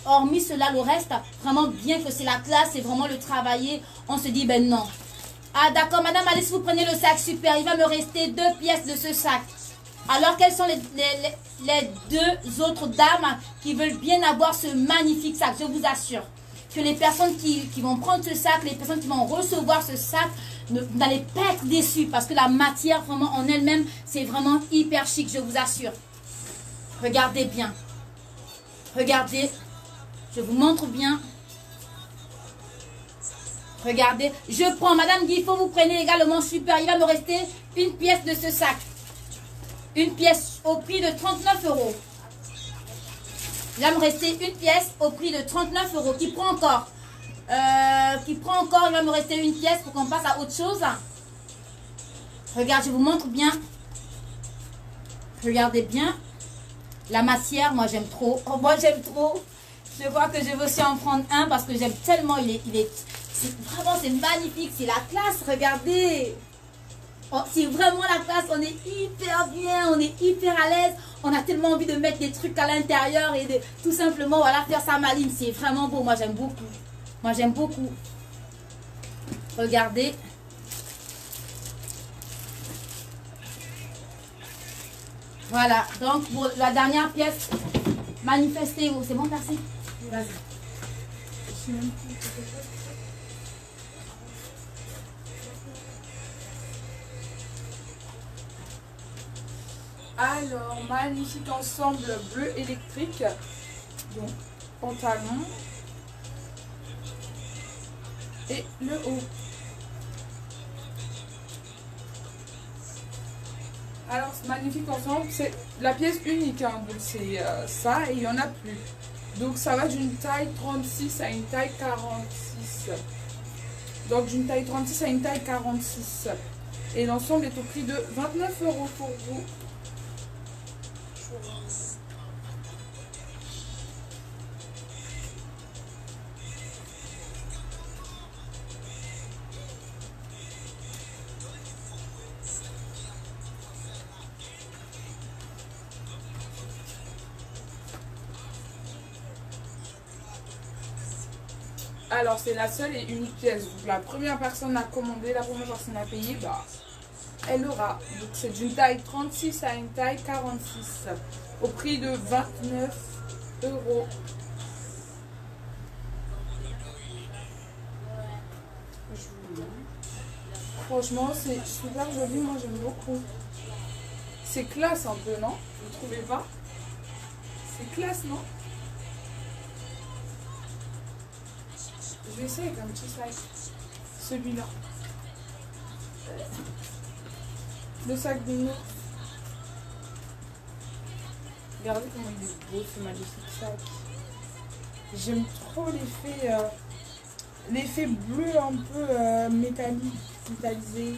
hormis cela, le reste, vraiment bien que c'est la classe, c'est vraiment le travailler, on se dit, ben non. Ah d'accord, madame, allez, si vous prenez le sac, super, il va me rester 2 pièces de ce sac. Alors, quelles sont les 2 autres dames qui veulent bien avoir ce magnifique sac? Je vous assure que les personnes qui vont prendre ce sac, les personnes qui vont recevoir ce sac, vous n'allez pas être déçus parce que la matière vraiment en elle-même, c'est vraiment hyper chic, je vous assure. Regardez bien. Regardez. Je vous montre bien. Regardez. Je prends, Madame Guifot, vous prenez également, super. Il va me rester une pièce de ce sac. Une pièce au prix de 39 €. Il va me rester une pièce au prix de 39 €. Qui prend encore? Il va me rester une pièce pour qu'on passe à autre chose. Regarde, je vous montre bien. Regardez bien. La matière, moi j'aime trop. Oh, moi j'aime trop. Je crois que je vais aussi en prendre un parce que j'aime tellement. Vraiment, c'est magnifique. C'est la classe, regardez. Oh, c'est vraiment la classe. On est hyper bien. On est hyper à l'aise. On a tellement envie de mettre des trucs à l'intérieur et de tout simplement, voilà, faire sa maline. C'est vraiment beau. Moi j'aime beaucoup. Moi j'aime beaucoup. Regardez. Voilà. Donc pour la dernière pièce, manifestez-vous. C'est bon, merci. Vas-y. Alors, magnifique ensemble bleu électrique. Donc, pantalon. Et le haut. Alors, c'est magnifique ensemble. C'est la pièce unique, hein. Donc c'est ça et il n'y en a plus. Donc ça va d'une taille 36 à une taille 46. Donc d'une taille 36 à une taille 46. Et l'ensemble est au prix de 29 € pour vous. Alors c'est la seule et unique pièce. Donc la première personne à commander, la première personne à payer, bah, elle aura. Donc c'est d'une taille 36 à une taille 46 au prix de 29 €. Franchement c'est super joli, moi j'aime beaucoup. C'est classe un peu, non? Vous trouvez pas? C'est classe, non? Je vais essayer avec un petit sac. Celui-là. Le sac de nous. Regardez comment il est beau ce magnifique sac. J'aime trop l'effet bleu un peu métallisé.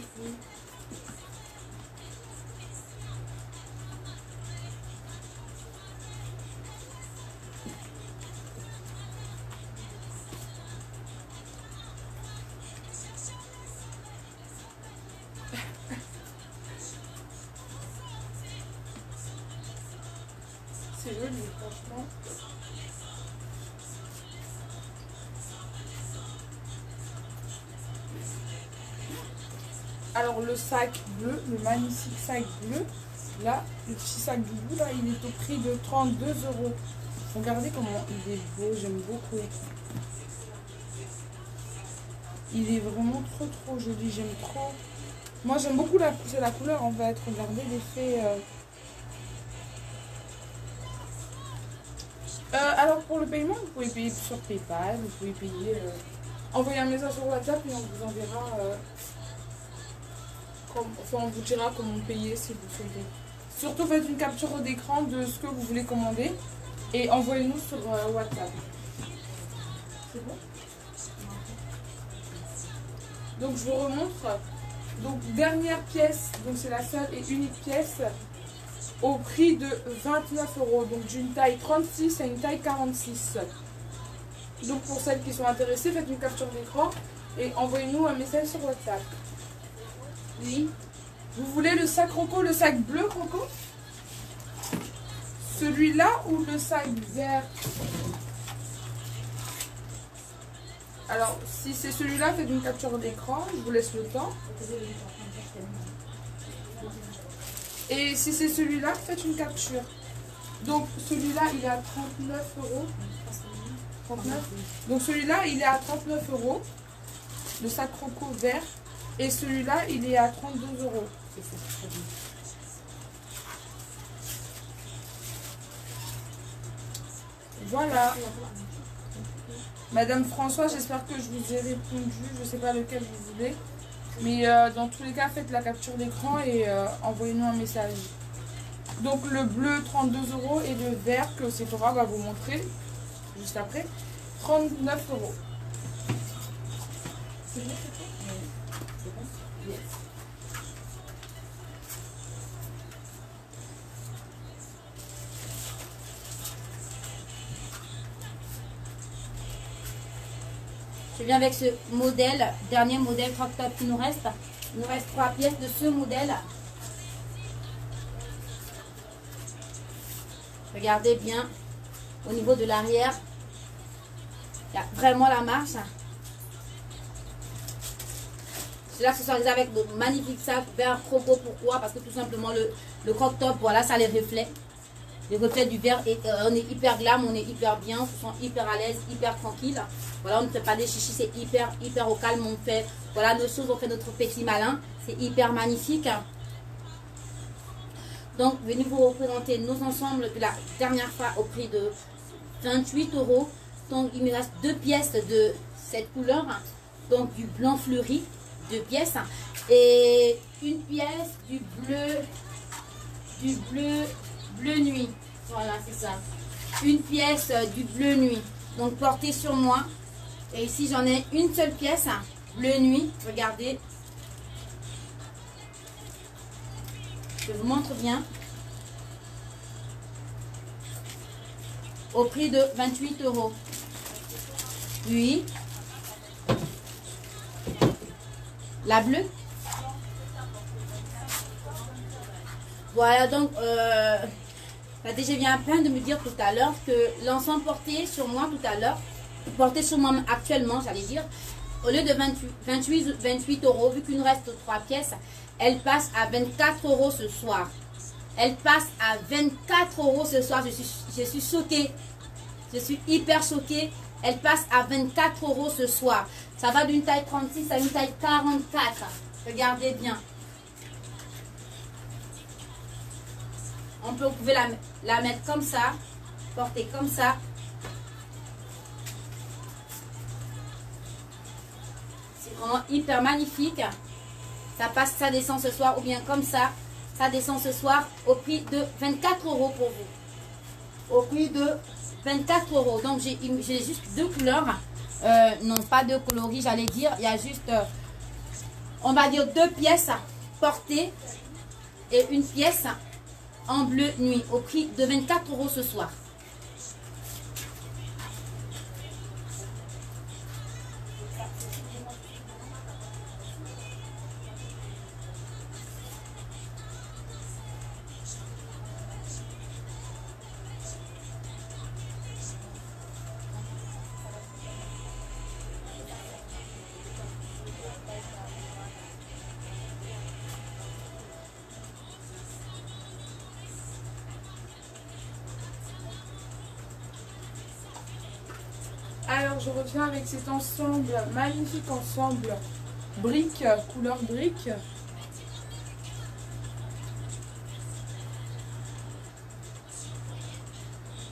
C'est joli, franchement. Alors le sac bleu, le magnifique sac bleu, là, le petit sac du bout, là, il est au prix de 32 €. Regardez comment il est beau, j'aime beaucoup. Il est vraiment trop joli, j'aime trop. Moi j'aime beaucoup c'est la couleur en fait, regardez l'effet. Alors pour le paiement, vous pouvez payer sur PayPal, vous pouvez payer, envoyer un message sur WhatsApp et on vous enverra, on vous dira comment payer si vous souhaitez. Surtout faites une capture d'écran de ce que vous voulez commander et envoyez-nous sur WhatsApp. C'est bon? Donc je vous remontre. Donc dernière pièce, donc c'est la seule et unique pièce au prix de 29 €, donc d'une taille 36 à une taille 46. Donc pour celles qui sont intéressées, faites une capture d'écran et envoyez-nous un message sur WhatsApp. Oui. Vous voulez le sac Croco, le sac bleu Croco? Celui-là ou le sac vert? Alors, si c'est celui-là, faites une capture d'écran, je vous laisse le temps. Et si c'est celui-là, faites une capture. Donc, celui-là, il est à 39 €. 39. Donc, celui-là, il est à 39 €. Le sac Croco vert. Et celui-là, il est à 32 €. Voilà. Madame François, j'espère que je vous ai répondu. Je ne sais pas lequel vous voulez. Mais dans tous les cas, faites la capture d'écran et envoyez-nous un message. Donc le bleu, 32 € et le vert que Sephora va vous montrer juste après, 39 €. C'est bon, c'est bon? C'est bon? Yes. Je viens avec ce modèle, dernier modèle crop top qui nous reste. Il nous reste 3 pièces de ce modèle. Regardez bien au niveau de l'arrière. Il y a vraiment la marche. C'est l'accessoirisé avec de magnifiques sacs vert Croco. Pourquoi? Parce que tout simplement le crop top, voilà, ça les reflète. Les reflets du verre, et on est hyper glam, on est hyper bien, on se sent hyper à l'aise, hyper tranquille. Voilà, on ne fait pas des chichis, c'est hyper au calme. On fait, voilà, nos choses, on fait notre petit malin. C'est hyper magnifique. Donc, venez vous représenter nos ensembles de la dernière fois au prix de 28 €. Donc, il me reste 2 pièces de cette couleur. Donc, du blanc fleuri, 2 pièces. Et une pièce du bleu du bleu nuit. Voilà, c'est ça. Une pièce du bleu nuit. Donc portée sur moi. Et ici j'en ai une seule pièce, hein, bleu nuit. Regardez. Je vous montre bien. Au prix de 28 €. Oui. La bleue. Voilà, donc la DG vient à peine de me dire tout à l'heure que l'ensemble porté sur moi tout à l'heure, porté sur moi actuellement, j'allais dire, au lieu de 28 €, vu qu'il nous reste 3 pièces, elle passe à 24 € ce soir. Elle passe à 24 € ce soir. Je suis choquée. Je suis hyper choquée. Elle passe à 24 € ce soir. Ça va d'une taille 36 à une taille 44. Regardez bien. Vous pouvez la mettre comme ça. Porter comme ça. C'est vraiment hyper magnifique. Ça passe, ça descend ce soir. Ou bien comme ça. Ça descend ce soir au prix de 24 € pour vous. Au prix de 24 €. Donc j'ai juste deux couleurs. Non, pas deux coloris, j'allais dire. Il y a juste, on va dire, deux pièces portées et une pièce en bleu nuit. Au prix de 24 € ce soir. Alors je reviens avec cet ensemble, magnifique ensemble brique, couleur brique.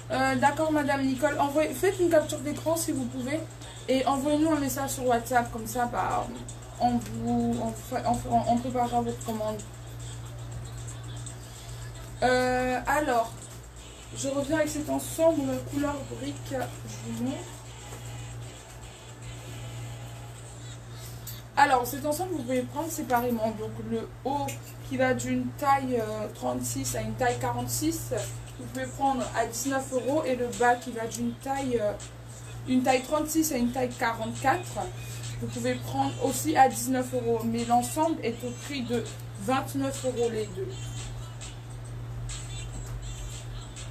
D'accord Madame Nicole, faites une capture d'écran si vous pouvez et envoyez-nous un message sur WhatsApp, comme ça bah, on préparera votre commande. Alors, je reviens avec cet ensemble couleur brique, je vous montre. Alors, cet ensemble, vous pouvez prendre séparément. Donc, le haut qui va d'une taille 36 à une taille 46, vous pouvez prendre à 19 €. Et le bas qui va d'une taille 36 à une taille 44, vous pouvez prendre aussi à 19 €. Mais l'ensemble est au prix de 29 € les deux.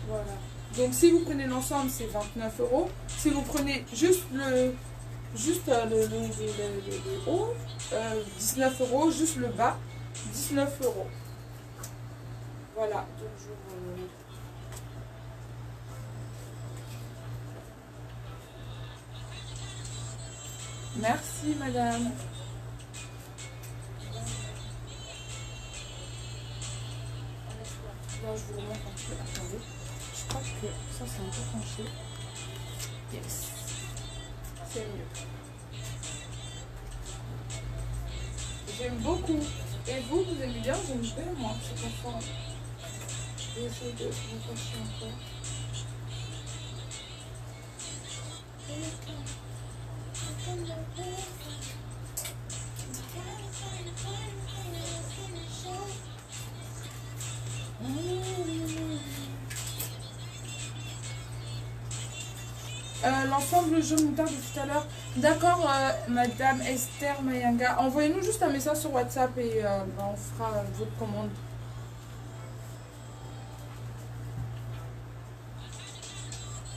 Voilà. Donc, si vous prenez l'ensemble, c'est 29 €. Si vous prenez juste le haut, 19 €, juste le bas, 19 €. Voilà, donc merci madame. Là, je vous remonte un peu, attendez. Je crois que ça c'est un peu penché. Yes. C'est mieux. J'aime beaucoup. Et vous aimez bien? J'aime bien moi, c'est confort. Je vais essayer de vous pencher encore. L'ensemble jaune moutarde de tout à l'heure. D'accord, Madame Esther Mayanga. Envoyez-nous juste un message sur WhatsApp et on fera votre commande.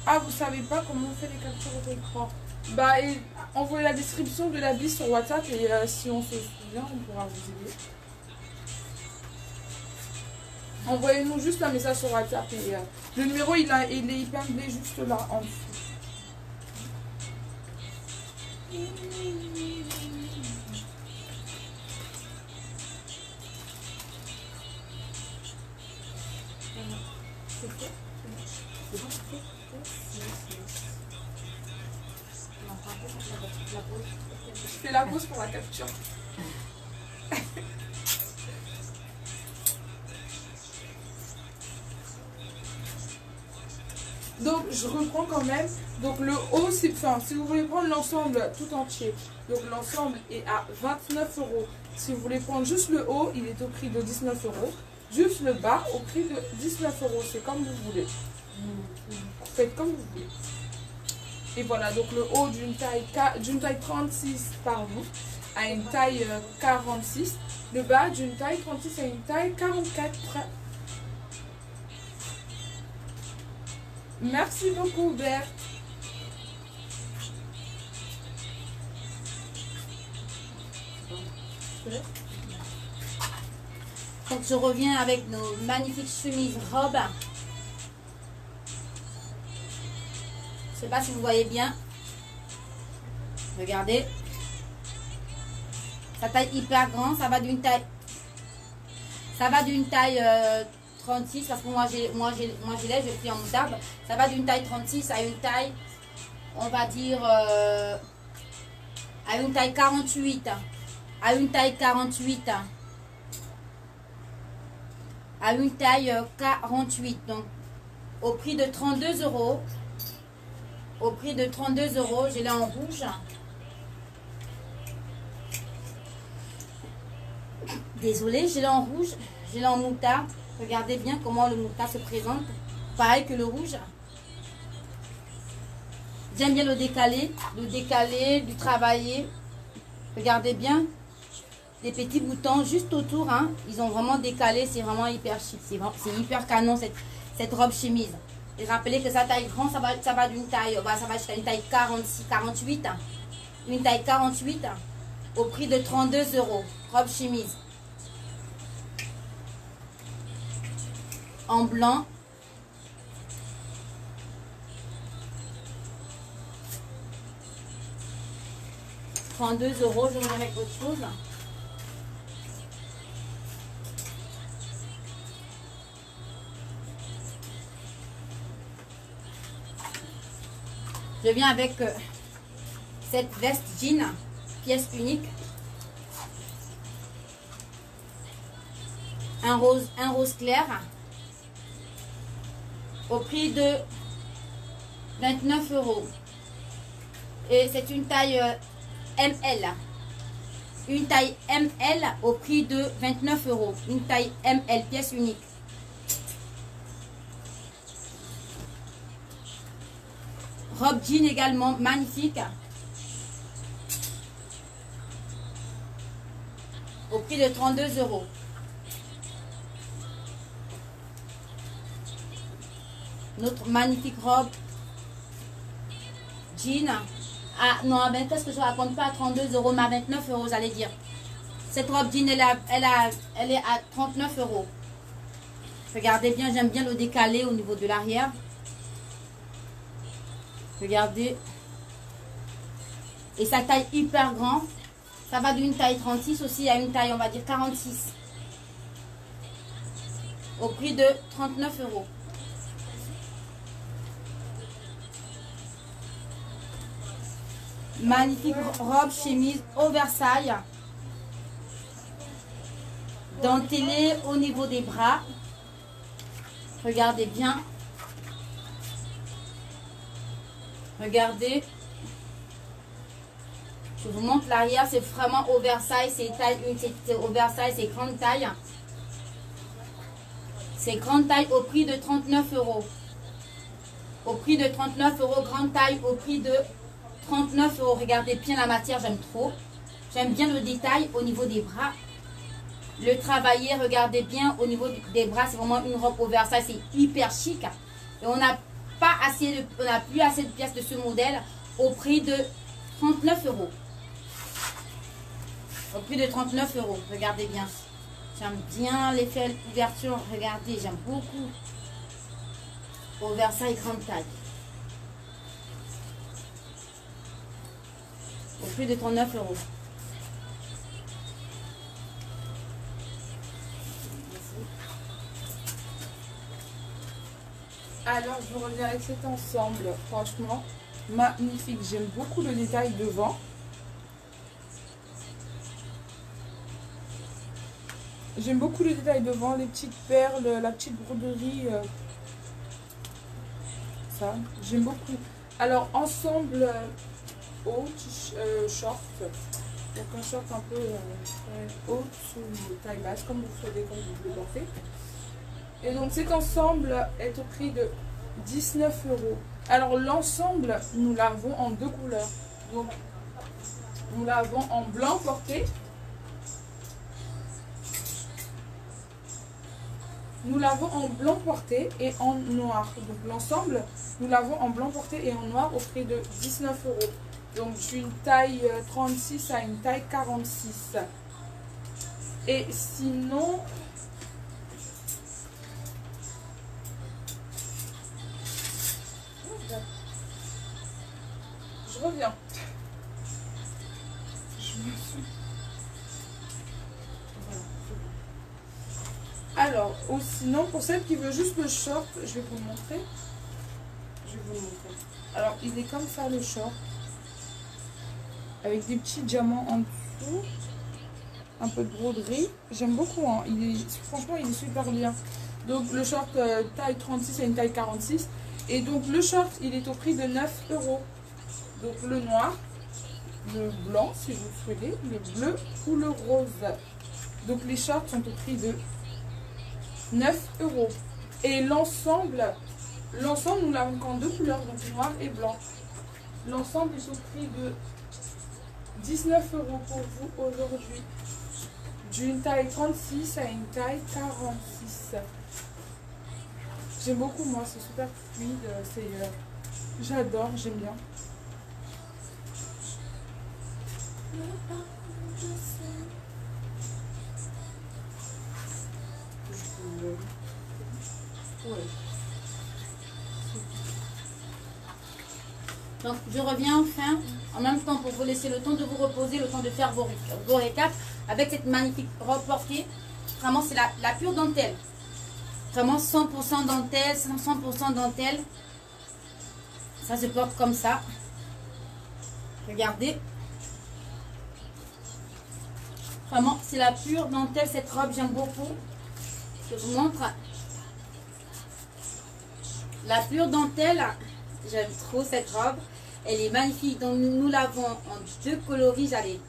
Ah, vous savez pas comment on fait les captures d'écran? Bah, envoyez la description de la vie sur WhatsApp et si on se souvient, on pourra vous aider. Envoyez-nous juste un message sur WhatsApp et le numéro il est épinglé juste là en dessous. Je fais la pause pour la capture. je reprends quand même. Donc le haut, c'est, enfin, si vous voulez prendre l'ensemble tout entier, donc l'ensemble est à 29 euros. Si vous voulez prendre juste le haut, il est au prix de 19 euros. Juste le bas au prix de 19 euros. C'est comme vous voulez. Vous faites comme vous voulez. Et voilà, donc le haut d'une taille 36, pardon, à une taille 46. Le bas d'une taille 36 à une taille 44. Merci beaucoup, Berthe. Donc je reviens avec nos magnifiques chemises robes. Je sais pas si vous voyez bien. Regardez. Ça taille hyper grand. Ça va d'une taille. Ça va d'une taille 36 parce que moi je l'ai, je pris en moutarde. Ça va d'une taille 36 à une taille, on va dire à une taille 48. À une taille 48. À une taille 48. Donc au prix de 32 euros. Au prix de 32 euros, je l'ai en rouge. Désolée, je l'ai en rouge. Je l'ai en moutarde. Regardez bien comment le moutarde se présente. Pareil que le rouge. J'aime bien le décalé, du travailler. Regardez bien. Les petits boutons juste autour. Hein. Ils ont vraiment décalé. C'est vraiment hyper chic. C'est hyper canon cette robe chemise. Et rappelez que sa taille grande, ça va d'une taille, ça va jusqu'à une taille 46, 48. Une taille 48 au prix de 32 euros. Robe chemise. En blanc. « 32 euros, je vais avec autre chose. Je viens avec cette veste jean, pièce unique. Un rose clair. Au prix de 29 euros. Et c'est une taille ML. Une taille ML au prix de 29 euros. Une taille ML, pièce unique. Robe jean également magnifique. Au prix de 32 euros. Notre magnifique robe jean. Ah non, ben qu'est-ce que je raconte pas à 32 euros, mais à 29 euros, j'allais dire. Cette robe jean, elle est à 39 euros. Regardez bien, j'aime bien le décaler au niveau de l'arrière. Regardez. Et sa taille hyper grand. Ça va d'une taille 36 aussi à une taille, on va dire 46. Au prix de 39 euros. Magnifique robe chemise oversize. Dentelée au niveau des bras. Regardez bien. Regardez. Je vous montre l'arrière. C'est vraiment oversize. C'est oversize. C'est grande taille. C'est grande taille au prix de 39 euros. Au prix de 39 euros. Grande taille au prix de 39 euros. Regardez bien la matière. J'aime trop. J'aime bien le détail au niveau des bras. Le travailler. Regardez bien au niveau des bras. C'est vraiment une robe oversize. C'est hyper chic. Et on n'a plus assez de pièces de ce modèle au prix de 39 euros. Au prix de 39 euros. Regardez bien. J'aime bien l'effet d'ouverture. Regardez, j'aime beaucoup. Oversize grande taille. Au prix de 39 euros. Alors, je vous reviens avec cet ensemble. Franchement, magnifique. J'aime beaucoup le détail devant. J'aime beaucoup le détail devant, les petites perles, la petite broderie. ça. J'aime beaucoup. Alors, ensemble haut, short. Donc un short un peu haut sous taille basse, comme vous souhaitez, comme vous le portez. Et donc cet ensemble est au prix de 19 €. Alors l'ensemble, nous l'avons en deux couleurs. Donc nous l'avons en blanc porté. Nous l'avons en blanc porté et en noir. Donc l'ensemble, nous l'avons en blanc porté et en noir au prix de 19 €. Donc d'une taille 36 à une taille 46. Et sinon, je reviens. Je me suis... Alors, ou sinon, pour celle qui veut juste le short, je vais vous le montrer. Alors, il est comme ça le short. Avec des petits diamants en dessous. Un peu de broderie. J'aime beaucoup, hein. Franchement, il est super bien. Donc, le short taille 36 et une taille 46. Et donc, le short, il est au prix de 9 €. Donc, le noir, le blanc, si vous le souhaitez, le bleu ou le rose. Donc, les shorts sont au prix de 9 €. Et l'ensemble, nous l'avons qu'en deux couleurs, donc noir et blanc. L'ensemble est au prix de 19 € pour vous aujourd'hui. D'une taille 36 à une taille 46. J'aime beaucoup, moi, c'est super fluide. J'adore, j'aime bien. Ouais. Donc je reviens enfin en même temps pour vous laisser le temps de vous reposer, le temps de faire vos récaps avec cette magnifique robe portée. Vraiment c'est la pure dentelle. Vraiment 100% dentelle, 100% dentelle. Ça se porte comme ça. Regardez. Vraiment c'est la pure dentelle cette robe, j'aime beaucoup. Je vous montre. La pure dentelle, j'aime trop cette robe. Elle est magnifique. Donc nous l'avons en deux coloris, j'allais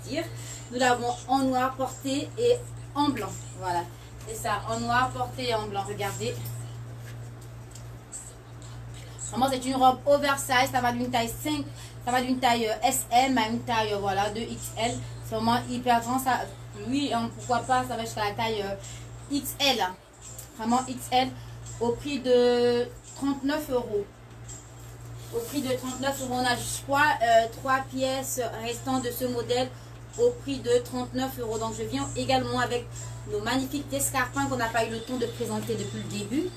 dire. Nous l'avons en noir porté et en blanc. Voilà. C'est ça, en noir porté et en blanc. Regardez. Vraiment, c'est une robe oversize. Ça va d'une taille 5, ça va d'une taille SM à une taille voilà, de XL. C'est vraiment hyper grand. Ça, oui, pourquoi pas, ça va jusqu'à la taille XL. Vraiment XL. Au prix de 39 €. Au prix de 39 €. On a juste trois pièces restantes de ce modèle au prix de 39 €. Donc je viens également avec nos magnifiques escarpins qu'on n'a pas eu le temps de présenter depuis le début.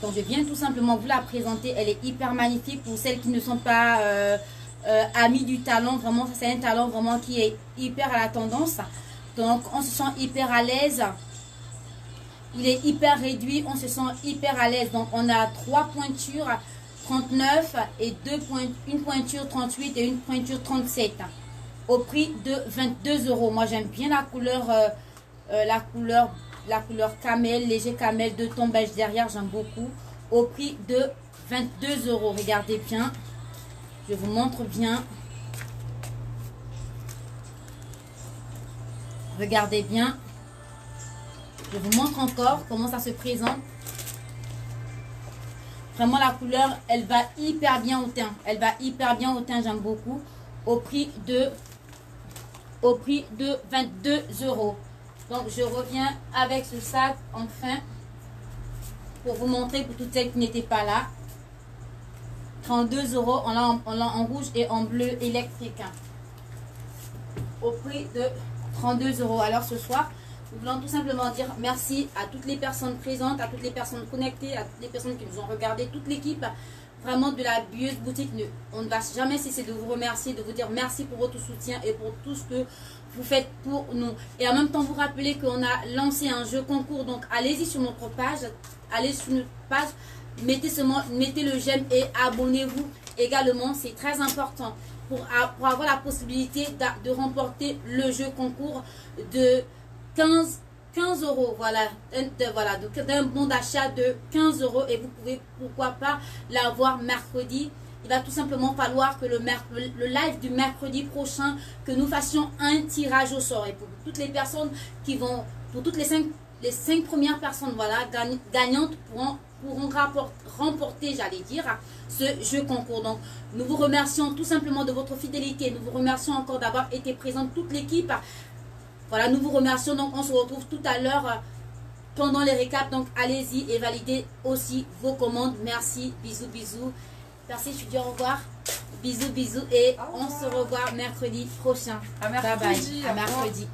Donc je viens tout simplement vous la présenter. Elle est hyper magnifique pour celles qui ne sont pas amies du talon. Vraiment, c'est un talon vraiment qui est hyper à la tendance. Donc on se sent hyper à l'aise. Il est hyper réduit, on se sent hyper à l'aise. Donc on a trois pointures 39 et une pointure 38 et une pointure 37 au prix de 22 €. Moi j'aime bien la couleur camel, léger camel, de ton beige derrière, j'aime beaucoup. Au prix de 22 €. Regardez bien, je vous montre bien. Regardez bien. Je vous montre encore comment ça se présente. Vraiment la couleur, elle va hyper bien au teint. Elle va hyper bien au teint, j'aime beaucoup. Au prix de 22 €. Donc je reviens avec ce sac enfin. Pour vous montrer pour toutes celles qui n'étaient pas là. 32 €. On l'a en rouge et en bleu électrique. Au prix de 32 €. Alors ce soir, nous voulons tout simplement dire merci à toutes les personnes présentes, à toutes les personnes connectées, à toutes les personnes qui nous ont regardé, toute l'équipe vraiment de la Buyeuse Boutique. On ne va jamais cesser de vous remercier, de vous dire merci pour votre soutien et pour tout ce que vous faites pour nous. Et en même temps, vous rappeler qu'on a lancé un jeu concours. Donc, allez-y sur notre page, mettez le j'aime et abonnez-vous également. C'est très important pour avoir la possibilité de remporter le jeu concours de 15 15 euros, voilà, voilà, donc d'un bon d'achat de 15 euros et vous pouvez pourquoi pas l'avoir mercredi. Il va tout simplement falloir que le live du mercredi prochain, que nous fassions un tirage au sort. Et pour toutes les personnes qui vont, pour toutes les 5 premières personnes, voilà, gagnantes pourront remporter, j'allais dire, ce jeu concours. Donc, nous vous remercions tout simplement de votre fidélité. Nous vous remercions encore d'avoir été présente, toute l'équipe. Voilà, nous vous remercions. Donc, on se retrouve tout à l'heure pendant les récaps. Donc, allez-y et validez aussi vos commandes. Merci, bisous, bisous. Merci, je te dis au revoir. Bisous, bisous. Et on se revoit mercredi prochain. À mercredi. Bye bye. À mercredi.